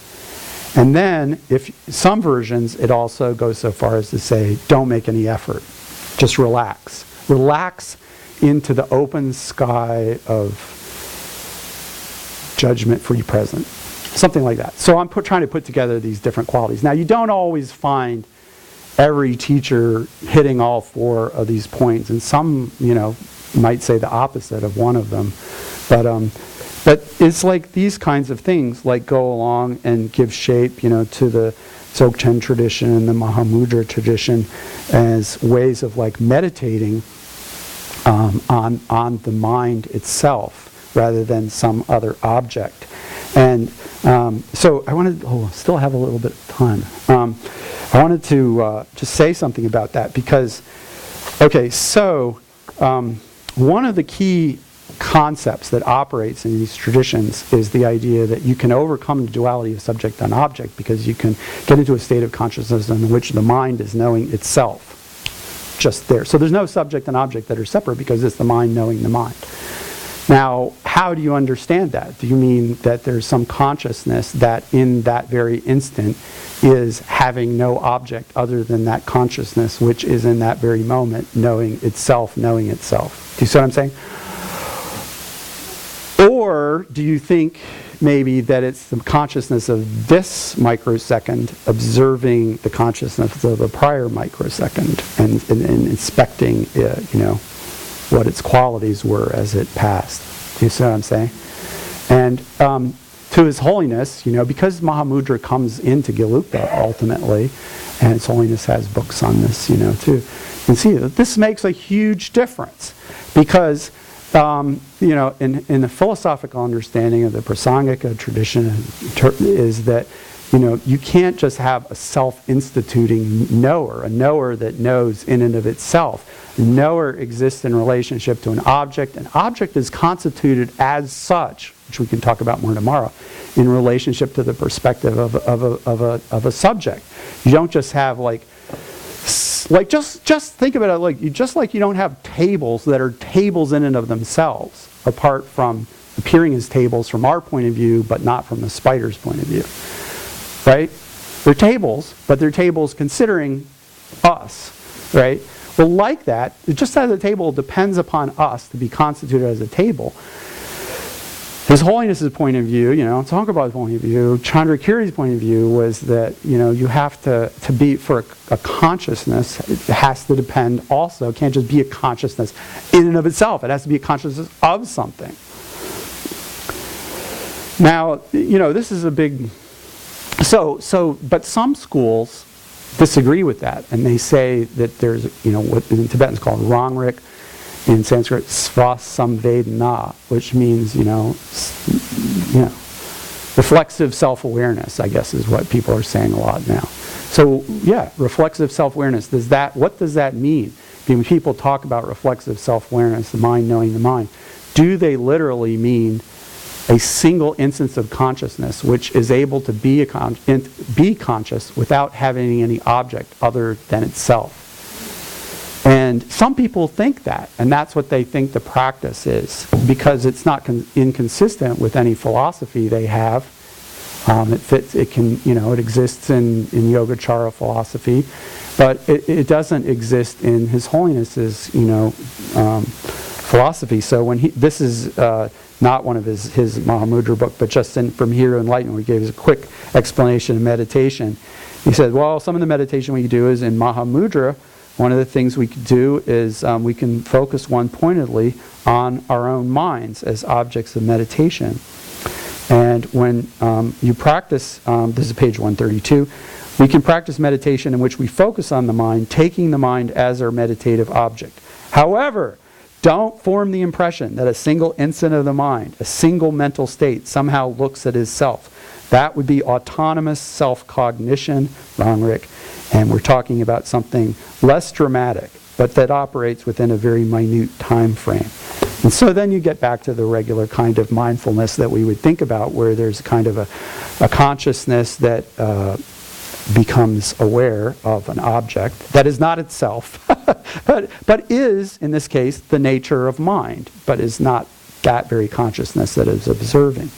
And then, if some versions, it also goes so far as to say, don't make any effort. Just relax. Relax into the open sky of judgment-free present. Something like that. So I'm trying to put together these different qualities. Now, you don't always find every teacher hitting all four of these points, and some, might say the opposite of one of them. But it's like these kinds of things like go along and give shape, to the Dzogchen tradition and the Mahamudra tradition as ways of like meditating on the mind itself rather than some other object. And so I wanted, still have a little bit of time. I wanted to just say something about that because, one of the key concepts that operates in these traditions is the idea that you can overcome the duality of subject and object because you can get into a state of consciousness in which the mind is knowing itself just there. So there's no subject and object that are separate because it's the mind knowing the mind. Now, how do you understand that? Do you mean that there's some consciousness that in that very instant is having no object other than that consciousness, which is in that very moment knowing itself? Do you see what I'm saying? Or do you think maybe that it's the consciousness of this microsecond observing the consciousness of the prior microsecond and inspecting, what its qualities were as it passed? Do you see what I'm saying? And to His Holiness, because Mahamudra comes into Gelugpa ultimately, and His Holiness has books on this, too. You can see that this makes a huge difference because in the philosophical understanding of the Prasangika tradition is that, you can't just have a self-instituting knower, a knower that knows in and of itself. A knower exists in relationship to an object. An object is constituted as such, which we can talk about more tomorrow, in relationship to the perspective of a subject. You don't just have just think about it just like you don't have tables that are tables in and of themselves, apart from appearing as tables from our point of view, but not from the spider's point of view. Right? They're tables, but they're tables considering us. Right? Well, like that, just as a table depends upon us to be constituted as a table, His Holiness's point of view, Tsongkhapa's point of view, Chandrakiri's point of view was that, you have to be, for a consciousness, it has to depend also, it can't just be a consciousness in and of itself, it has to be a consciousness of something. Now, this is a big, but some schools disagree with that, and they say that there's, what in Tibetan is called rangrik, in Sanskrit, svasamvedana, which means, reflexive self-awareness, I guess is what people are saying a lot now. So, reflexive self-awareness, what does that mean? When people talk about reflexive self-awareness, the mind knowing the mind, do they literally mean a single instance of consciousness which is able to be conscious without having any object other than itself? And some people think that, and that's what they think the practice is, because it's not inconsistent with any philosophy they have. It fits. It can. It exists in Yogacara philosophy, but it doesn't exist in His Holiness's philosophy. So this is not one of his Mahamudra book, but just from Here to Enlightenment, where he gave us a quick explanation of meditation. He said, well, some of the meditation we do is in Mahamudra. One of the things we could do is we can focus one-pointedly on our own minds as objects of meditation. And when you practice, this is page 132, we can practice meditation in which we focus on the mind, taking the mind as our meditative object. However, don't form the impression that a single instant of the mind, a single mental state, somehow looks at itself. That would be autonomous self-cognition, rangrik, and we're talking about something less dramatic, but that operates within a very minute time frame. And so then you get back to the regular kind of mindfulness that we would think about, where there's kind of a consciousness that becomes aware of an object that is not itself, but is, in this case, the nature of mind, but is not that very consciousness that is observing.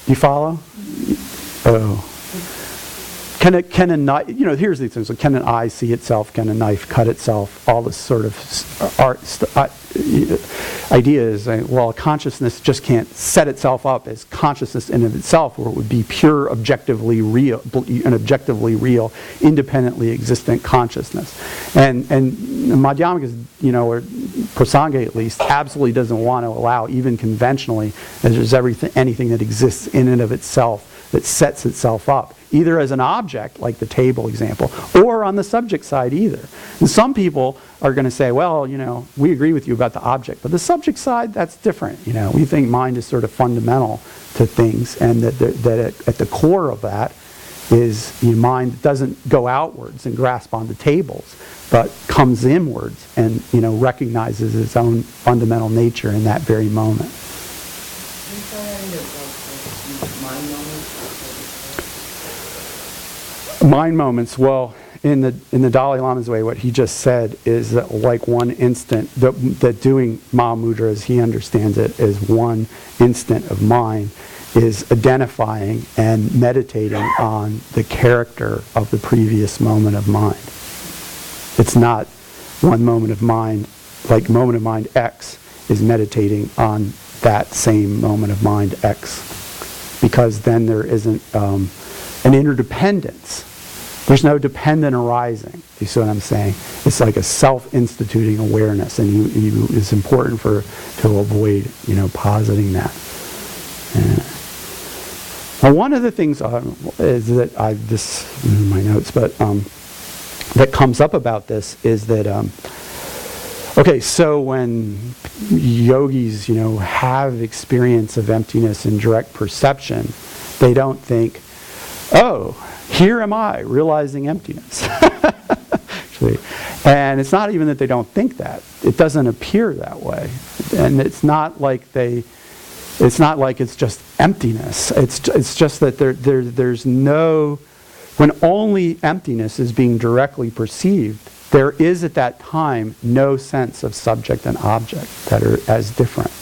You follow? Oh. can a knife, here's the thing, so can an eye see itself, can a knife cut itself, all this sort of ideas, well, consciousness just can't set itself up as consciousness in of itself, or it would be pure objectively real, an objectively real, independently existent consciousness. And Madhyamikas, or Prasanga at least, absolutely doesn't want to allow, even conventionally, that there's anything that exists in and of itself that sets itself up, either as an object, like the table example, or on the subject side either. And some people are going to say, well, we agree with you about the object, but the subject side, that's different. We think mind is sort of fundamental to things, and that at the core of that is mind doesn't go outwards and grasp onto tables, but comes inwards and recognizes its own fundamental nature in that very moment. Mind moments, well, in the Dalai Lama's way, what he just said is that like one instant, that doing Mahamudra as he understands it as one instant of mind is identifying and meditating on the character of the previous moment of mind. It's not one moment of mind, like moment of mind X is meditating on that same moment of mind X, because then there isn't an interdependence. There's no dependent arising. You see what I'm saying? It's like a self-instituting awareness, and it's important to avoid positing that. Now, one of the things is that this in my notes, but that comes up about this is that so when yogis have experience of emptiness in direct perception, they don't think, oh, here am I realizing emptiness. Actually. And it's not even that they don't think that. It doesn't appear that way. And it's not like it's just emptiness. It's just that there's no, when only emptiness is being directly perceived, there is at that time no sense of subject and object that are as different.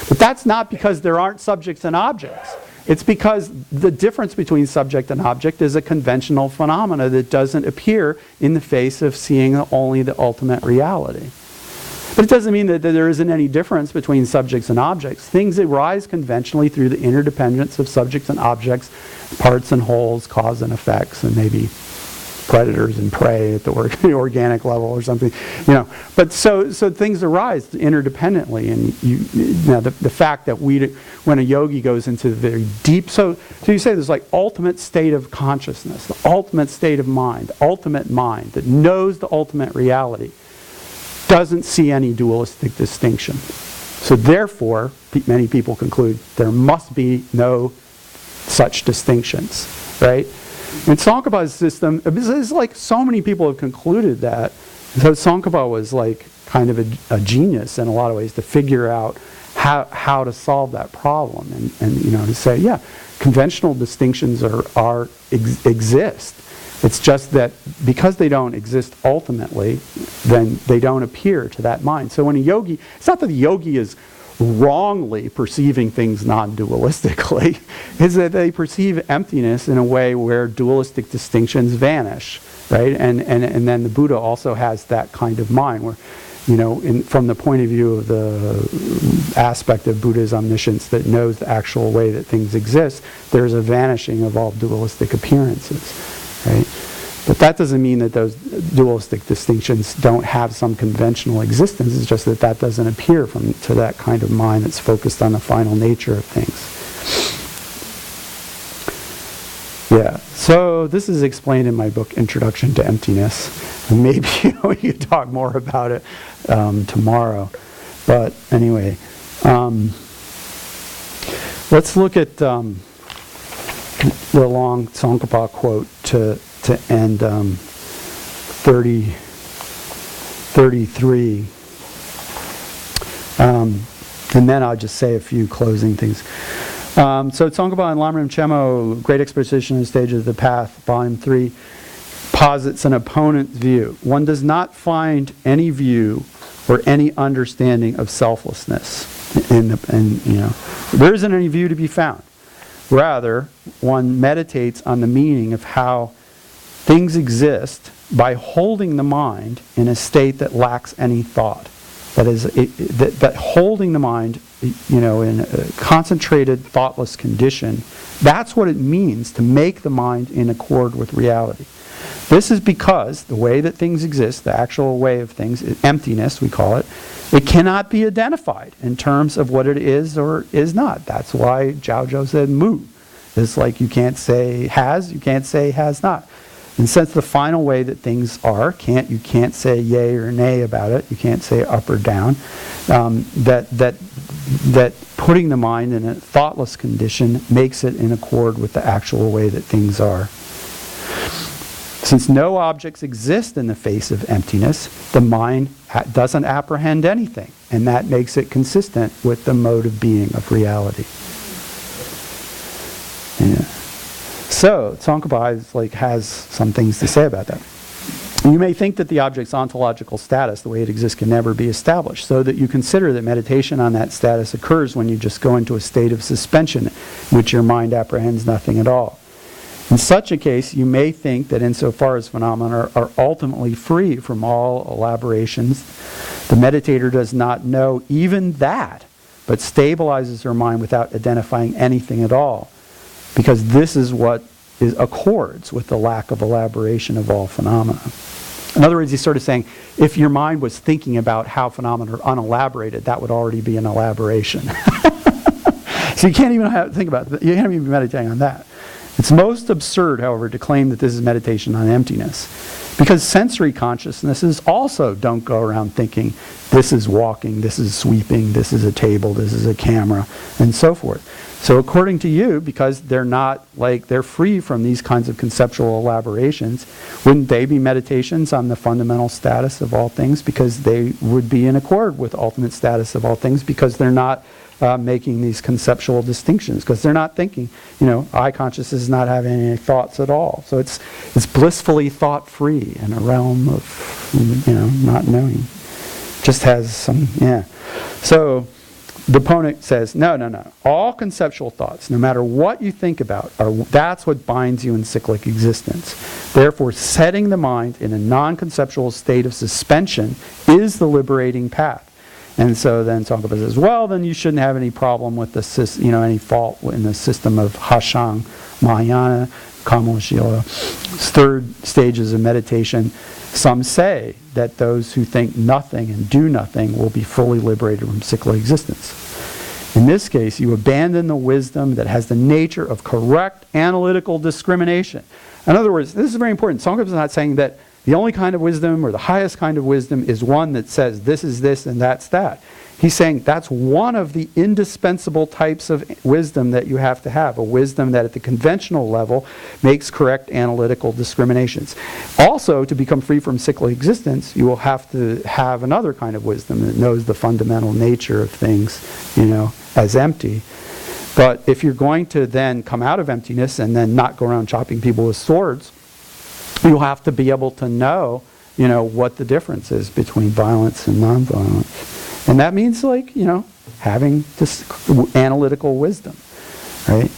But that's not because there aren't subjects and objects. It's because the difference between subject and object is a conventional phenomena that doesn't appear in the face of seeing only the ultimate reality. But it doesn't mean that there isn't any difference between subjects and objects. Things arise conventionally through the interdependence of subjects and objects, parts and wholes, cause and effects, and maybe predators and prey at the organic level or something, But so things arise interdependently, and the fact that when a yogi goes into the very deep, so you say there's like ultimate state of consciousness, the ultimate state of mind, ultimate mind that knows the ultimate reality, doesn't see any dualistic distinction. So therefore, many people conclude there must be no such distinctions, right? In Tsongkhapa's system, it's like so many people have concluded that. So Tsongkhapa was like kind of a genius in a lot of ways to figure out how to solve that problem, and to say, yeah, conventional distinctions exist. It's just that because they don't exist ultimately, then they don't appear to that mind. So when a yogi, it's not that the yogi is wrongly perceiving things non-dualistically, is that they perceive emptiness in a way where dualistic distinctions vanish, right? And then the Buddha also has that kind of mind where, from the point of view of the aspect of Buddha's omniscience that knows the actual way that things exist, there's a vanishing of all dualistic appearances, right? But that doesn't mean that those dualistic distinctions don't have some conventional existence. It's just that doesn't appear to that kind of mind that's focused on the final nature of things. Yeah, so this is explained in my book, Introduction to Emptiness. And maybe we could talk more about it tomorrow. But anyway, let's look at the long Tsongkhapa quote to end 33. And then I'll just say a few closing things. So Tsongkhapa and Lamrim Chemo, Great Exposition and Stages of the Path, Volume 3, posits an opponent's view. One does not find any view or any understanding of selflessness. There isn't any view to be found. Rather, one meditates on the meaning of how things exist by holding the mind in a state that lacks any thought. That is, that holding the mind, in a concentrated, thoughtless condition, that's what it means to make the mind in accord with reality. This is because the way that things exist, the actual way of things, emptiness we call it, it cannot be identified in terms of what it is or is not. That's why Zhao Zhou said mu. It's like you can't say has, you can't say has not. And since the final way that things are, you can't say yay or nay about it, you can't say up or down, that putting the mind in a thoughtless condition makes it in accord with the actual way that things are. Since no objects exist in the face of emptiness, the mind doesn't apprehend anything, and that makes it consistent with the mode of being of reality. Yeah. So, Tsongkhapa has some things to say about that. You may think that the object's ontological status, the way it exists, can never be established, so that you consider that meditation on that status occurs when you just go into a state of suspension in which your mind apprehends nothing at all. In such a case, you may think that insofar as phenomena are ultimately free from all elaborations, the meditator does not know even that, but stabilizes her mind without identifying anything at all, because this is what accords with the lack of elaboration of all phenomena. In other words, he's sort of saying, if your mind was thinking about how phenomena are unelaborated, that would already be an elaboration. So you can't even think about it. You can't even be meditating on that. It's most absurd, however, to claim that this is meditation on emptiness, because sensory consciousnesses also don't go around thinking, this is walking, this is sweeping, this is a table, this is a camera, and so forth. So according to you, because they're not they're free from these kinds of conceptual elaborations, wouldn't they be meditations on the fundamental status of all things? Because they would be in accord with ultimate status of all things, because they're not making these conceptual distinctions, because they're not thinking, eye consciousness is not having any thoughts at all. So it's blissfully thought-free in a realm of, not knowing. Just has some, So the opponent says, no. All conceptual thoughts, no matter what you think about, that's what binds you in cyclic existence. Therefore, setting the mind in a non-conceptual state of suspension is the liberating path. And so then Tsongkhapa says, well, then you shouldn't have any problem with any fault in the system of Hashang, Mahayana, Kama-Shila, third stages of meditation. Some say that those who think nothing and do nothing will be fully liberated from cyclic existence. In this case, you abandon the wisdom that has the nature of correct analytical discrimination. In other words, this is very important. Tsongkhapa is not saying that the only kind of wisdom, or the highest kind of wisdom, is one that says this is this and that's that. He's saying that's one of the indispensable types of wisdom that you have to have, a wisdom that at the conventional level makes correct analytical discriminations. Also, to become free from cyclic existence, you will have to have another kind of wisdom that knows the fundamental nature of things, as empty. But if you're going to then come out of emptiness and then not go around chopping people with swords, you'll have to be able to know, what the difference is between violence and nonviolence. And that means, having this analytical wisdom, right?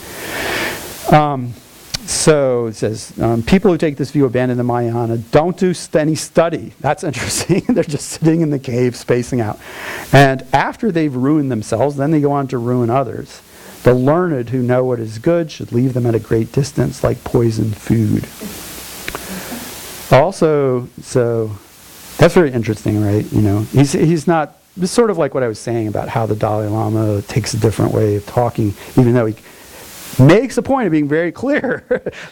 So it says, people who take this view abandon the Mahayana, don't do any study. That's interesting. They're just sitting in the cave, spacing out. And after they've ruined themselves, then they go on to ruin others. The learned who know what is good should leave them at a great distance like poisoned food. Also, so that's very interesting, right? He's not, it's sort of like what I was saying about how the Dalai Lama takes a different way of talking, even though he makes a point of being very clear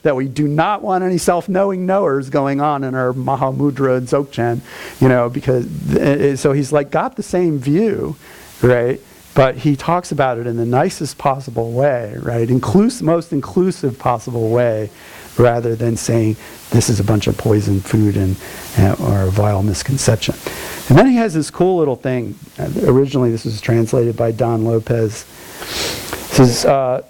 that we do not want any self-knowing knowers going on in our Mahamudra and Dzogchen, because, so he's got the same view, right? But he talks about it in the nicest possible way, right? Most inclusive possible way, rather than saying this is a bunch of poisoned food or a vile misconception. And then he has this cool little thing. Originally, this was translated by Don Lopez. It says,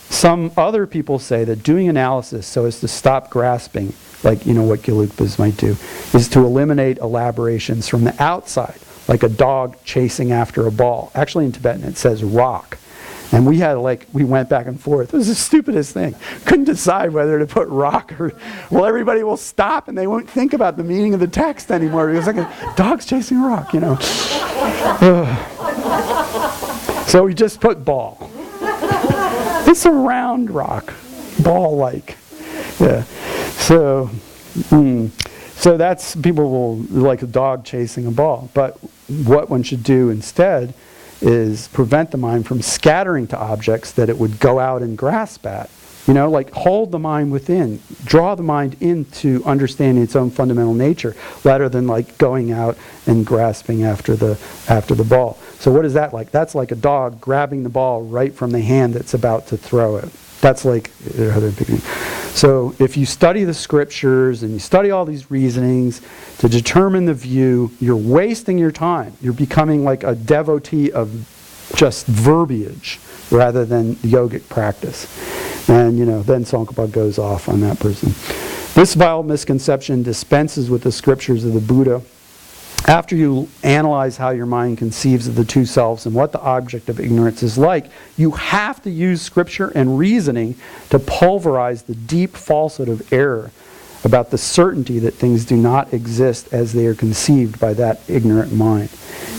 some other people say that doing analysis so as to stop grasping, what Gelugpas might do, is to eliminate elaborations from the outside, like a dog chasing after a ball. Actually, in Tibetan, it says rock. And we went back and forth. It was the stupidest thing. Couldn't decide whether to put rock or, well, everybody will stop and they won't think about the meaning of the text anymore. It was like a dog's chasing a rock, So we just put ball. It's a round rock, ball-like. Yeah. So that's, people will like a dog chasing a ball. But what one should do instead is prevent the mind from scattering to objects that it would go out and grasp at. Like hold the mind within, draw the mind into understanding its own fundamental nature, rather than like going out and grasping after the ball. So what is that like? That's like a dog grabbing the ball right from the hand that's about to throw it. That's like, so if you study the scriptures and you study all these reasonings to determine the view, you're wasting your time. You're becoming like a devotee of just verbiage rather than yogic practice. And, then Tsongkhapa goes off on that person. This vile misconception dispenses with the scriptures of the Buddha. After you analyze how your mind conceives of the two selves and what the object of ignorance is like, you have to use scripture and reasoning to pulverize the deep falsehood of error about the certainty that things do not exist as they are conceived by that ignorant mind.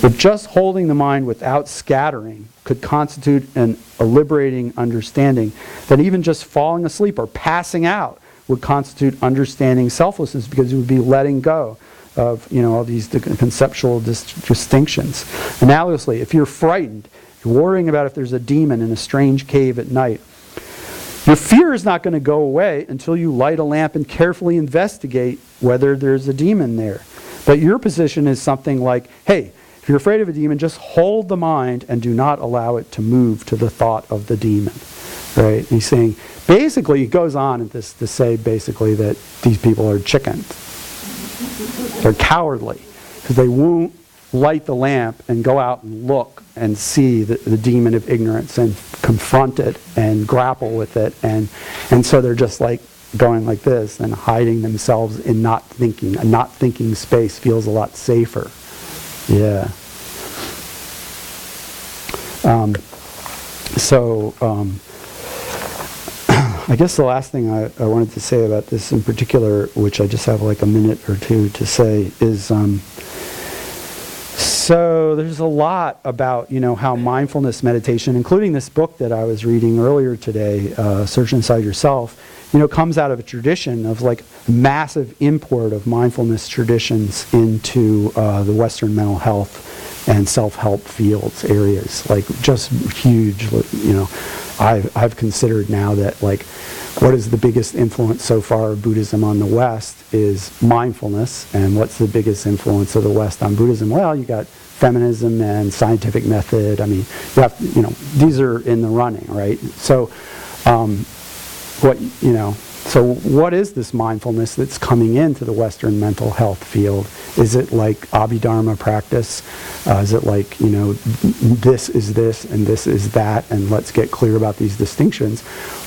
If just holding the mind without scattering could constitute a liberating understanding, then even just falling asleep or passing out would constitute understanding selflessness, because you would be letting go of all these conceptual distinctions. Analogously, if you're frightened, you're worrying about if there's a demon in a strange cave at night, your fear is not going to go away until you light a lamp and carefully investigate whether there's a demon there. But your position is something like, hey, if you're afraid of a demon, just hold the mind and do not allow it to move to the thought of the demon. Right? And he's saying, basically, he goes on to say basically that these people are chickens. They're cowardly because they won't light the lamp and go out and look and see the demon of ignorance and confront it and grapple with it, and so they're just like going like this and hiding themselves in not thinking. A not thinking space feels a lot safer. Yeah. I guess the last thing I wanted to say about this in particular, which I just have like a minute or two to say, is so there's a lot about how mindfulness meditation, including this book that I was reading earlier today, Search Inside Yourself, comes out of a tradition of like massive import of mindfulness traditions into the Western mental health and self-help fields, areas, like just huge. I've considered now that like what is the biggest influence so far of Buddhism on the West is mindfulness, and what's the biggest influence of the West on Buddhism? Well, you got feminism and scientific method. I mean, you have these are in the running, right? So what is this mindfulness that's coming into the Western mental health field? Is it like Abhidharma practice? Is it like, this is this and this is that, and let's get clear about these distinctions?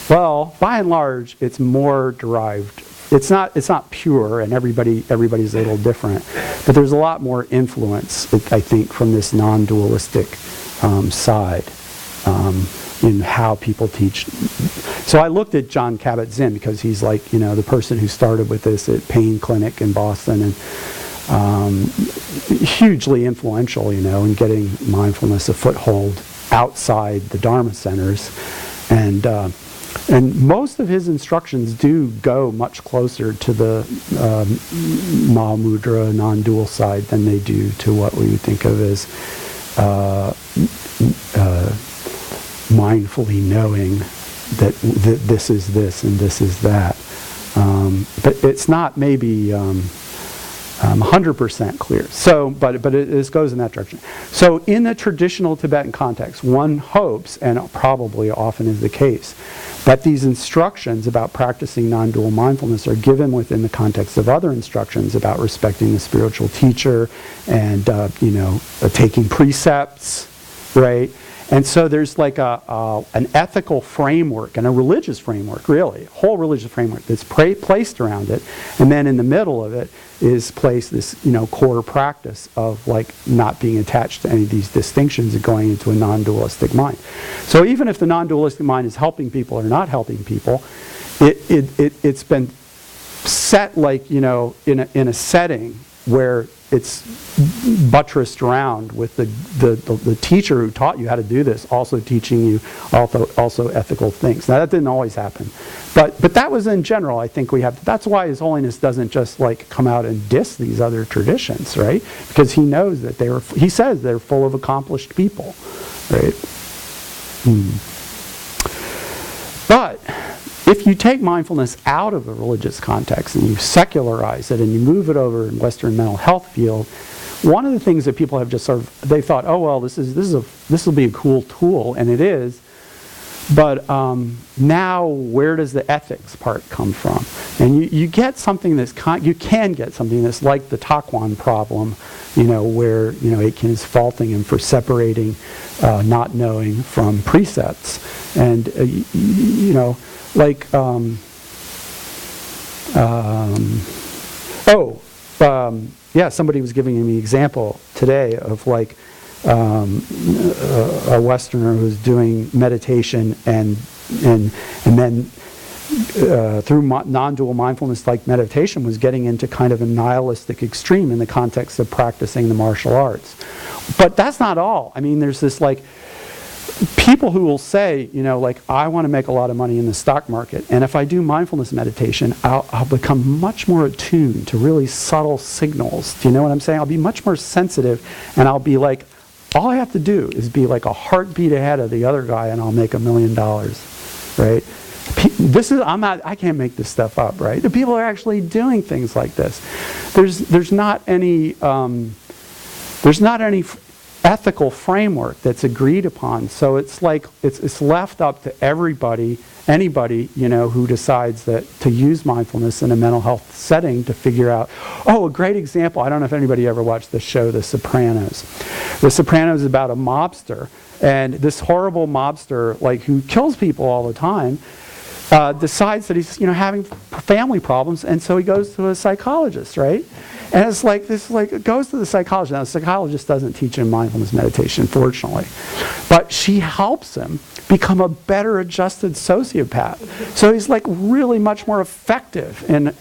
Well, by and large, it's more derived. It's not pure, and everybody's a little different. But there's a lot more influence, I think, from this non-dualistic side. In how people teach. So I looked at John Kabat-Zinn because he's like, the person who started with this at Pain Clinic in Boston, and hugely influential, in getting mindfulness a foothold outside the Dharma centers. And most of his instructions do go much closer to the Mahamudra non-dual side than they do to what we would think of as mindfully knowing that this is this and this is that. But it's not maybe 100% clear. So, but it goes in that direction. So in the traditional Tibetan context, one hopes, and probably often is the case, that these instructions about practicing non-dual mindfulness are given within the context of other instructions about respecting the spiritual teacher and, taking precepts, right? And so there's like an ethical framework and a religious framework, really, a whole religious framework that's placed around it. And then in the middle of it is placed this, core practice of like not being attached to any of these distinctions and going into a non-dualistic mind. So even if the non-dualistic mind is helping people or not helping people, it's been set like, in a setting where it's buttressed around with the teacher who taught you how to do this also teaching you also ethical things. Now that didn't always happen, but that was in general. I think we have. That's why His Holiness doesn't just like come out and diss these other traditions, right? Because he knows that he says they're full of accomplished people, right? But if you take mindfulness out of the religious context and you secularize it and you move it over in Western mental health field, one of the things that people have just they thought, oh well, this will be a cool tool, and it is. But now, where does the ethics part come from? And you get something you can get something that's like the Taquan problem, where Aitken is faulting him for separating not knowing from precepts, and somebody was giving me an example today of like a Westerner who's doing meditation and then through non-dual mindfulness like meditation was getting into kind of a nihilistic extreme in the context of practicing the martial arts. But that's not all. I mean, there's this like people who will say, I want to make a lot of money in the stock market, and if I do mindfulness meditation, I'll become much more attuned to really subtle signals. Do you know what I'm saying? I'll be much more sensitive, and I'll be like, all I have to do is be like a heartbeat ahead of the other guy, and I'll make $1 million, right? I can't make this stuff up, right? The people are actually doing things like this. There's not any ethical framework that's agreed upon. So it's like it's left up to anybody who decides that to use mindfulness in a mental health setting to figure out. Oh, a great example. I don't know if anybody ever watched the show The Sopranos. The Sopranos is about a mobster, and this horrible mobster, like who kills people all the time, decides that he's having family problems, and so he goes to a psychologist, right? And it's like it goes to the psychologist. Now the psychologist doesn't teach him mindfulness meditation, fortunately, but she helps him become a better adjusted sociopath. So he's like really much more effective in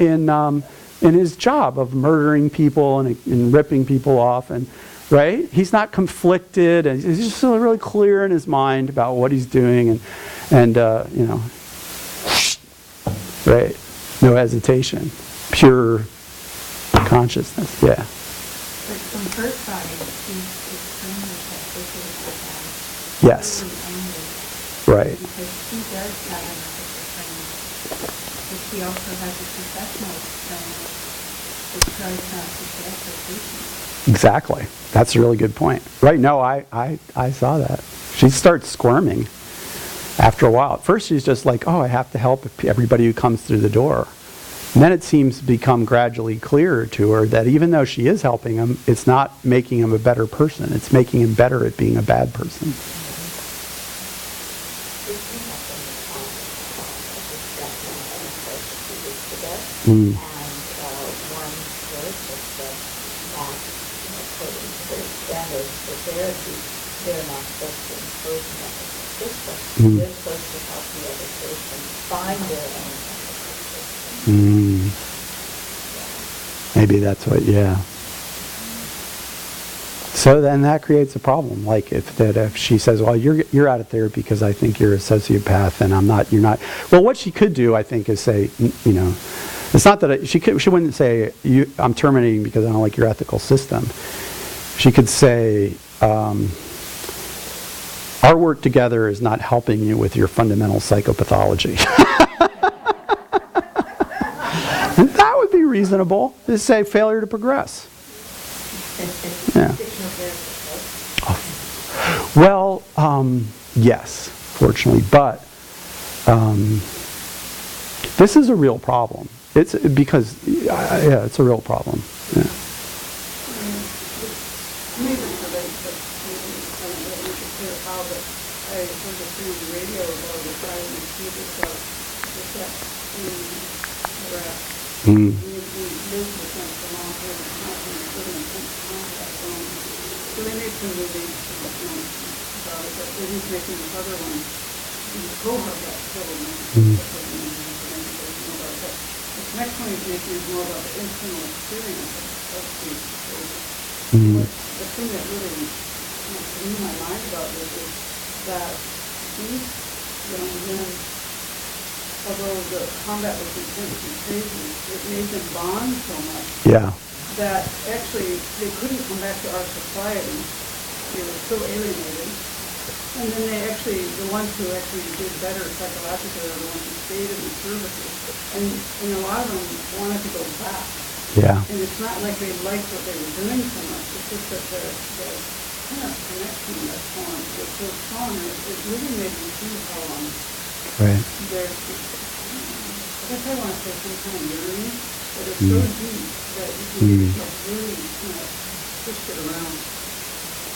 his job of murdering people and ripping people off, and right? He's not conflicted, and he's just really clear in his mind about what he's doing, and right? No hesitation, pure consciousness. Yeah. But from her side, she's extremely sensitive and yes. really angry. Right. Because she does have an ethical training, but she also has a professional training that tries not to get her patients. Exactly. That's a really good point. Right. No, I saw that. She starts squirming after a while. At first she's just like, oh, I have to help everybody who comes through the door. And then it seems to become gradually clearer to her that even though she is helping him, it's not making him a better person. It's making him better at being a bad person. Mm. They're supposed to help the other person find their own maybe that's what, yeah. So then that creates a problem. Like if she says, well, you're out of therapy because I think you're a sociopath and you're not. Well, what she could do, I think, is say, it's not that she wouldn't say, I'm terminating because I don't like your ethical system. She could say, our work together is not helping you with your fundamental psychopathology. And that would be reasonable. Just say failure to progress. Yeah. Well, yes, fortunately, but this is a real problem. It's because, it's a real problem. Yeah. Maybe for the how that that in Iraq. Mm. We lived with them for a long period of time, and we really intense contact on. So they made some movies about it, but they didn't make any other ones. And the cohort got killed, and this next one is making is more about the internal experience of these soldiers. Mm. The thing that really blew my mind about this is that these young men, although the combat was intense and crazy, it made them bond so much Yeah. that actually they couldn't come back to our society. They were so alienated. And then they actually, the ones who actually did better psychologically are the ones who stayed in the services. And a lot of them wanted to go back. Yeah. And it's not like they liked what they were doing so much. It's just that the kind of connection that formed was so strong, and it really made me see how Right. there's, I guess I want to say some kind of yearning, but it's so deep that you can get yourself really kind of twist it around.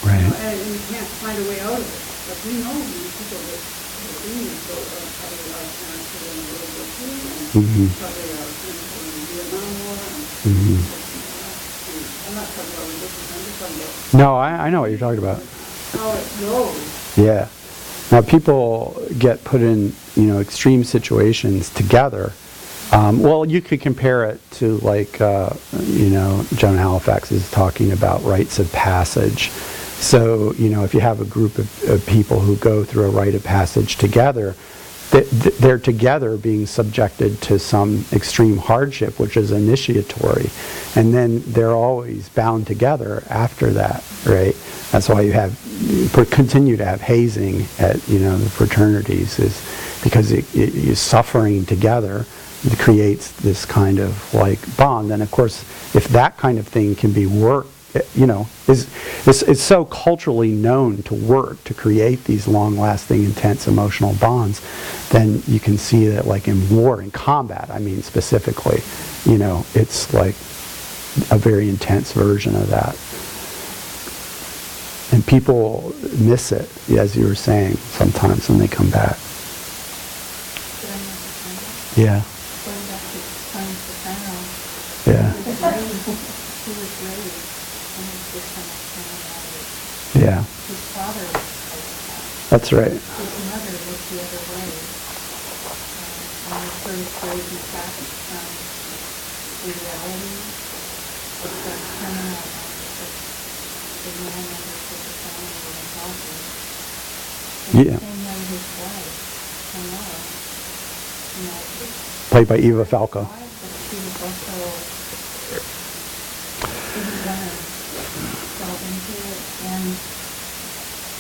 Right. And you can't find a way out of it. Like we know these people that are in these boats are probably our parents who were in World War II, and probably our parents who were in the Vietnam War, and I'm not talking about religion, I'm just talking about No, I know what you're talking about. how it goes. Yeah. Now people get put in, extreme situations together. Well, you could compare it to like, Joan Halifax is talking about rites of passage. So, if you have a group of people who go through a rite of passage together, they're together being subjected to some extreme hardship, which is initiatory. And then they're always bound together after that, right? That's why you continue to have hazing at, the fraternities, is because you're suffering together. It creates this kind of like bond. And of course, if that kind of thing can be worked, is so culturally known to work to create these long-lasting, intense emotional bonds, then you can see that, like in war, in combat, I mean specifically, it's like a very intense version of that. And people miss it, as you were saying, sometimes when they come back. Did I miss the contact? Yeah. Going back to Tony Soprano. Yeah. He was raised in his dysfunctional family. Yeah. His father was psychopath. That's right. His mother looked the other way. And he sort of raised back from the reality of the criminal aspect. The man members of the family were involved in. And Yeah. the same way his wife, Camilla, Played by Eva Falco. But she was also women fell into it, and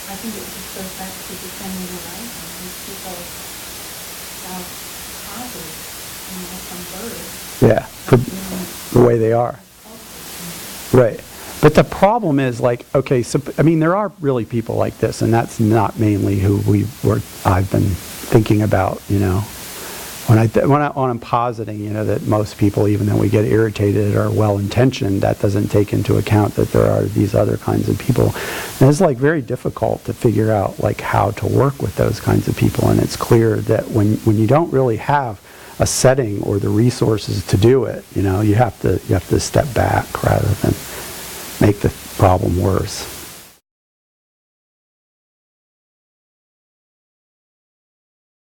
I think it just goes back to defending the right, and these people have causes, from birth. Yeah. For the way they are. Right. But the problem is, like, okay, so, there are really people like this, and that's not mainly who I've been thinking about, When I'm positing, that most people, even though we get irritated, are well-intentioned, that doesn't take into account that there are these other kinds of people. And it's like very difficult to figure out like how to work with those kinds of people. And it's clear that when you don't really have a setting or the resources to do it, you have to step back rather than make the problem worse.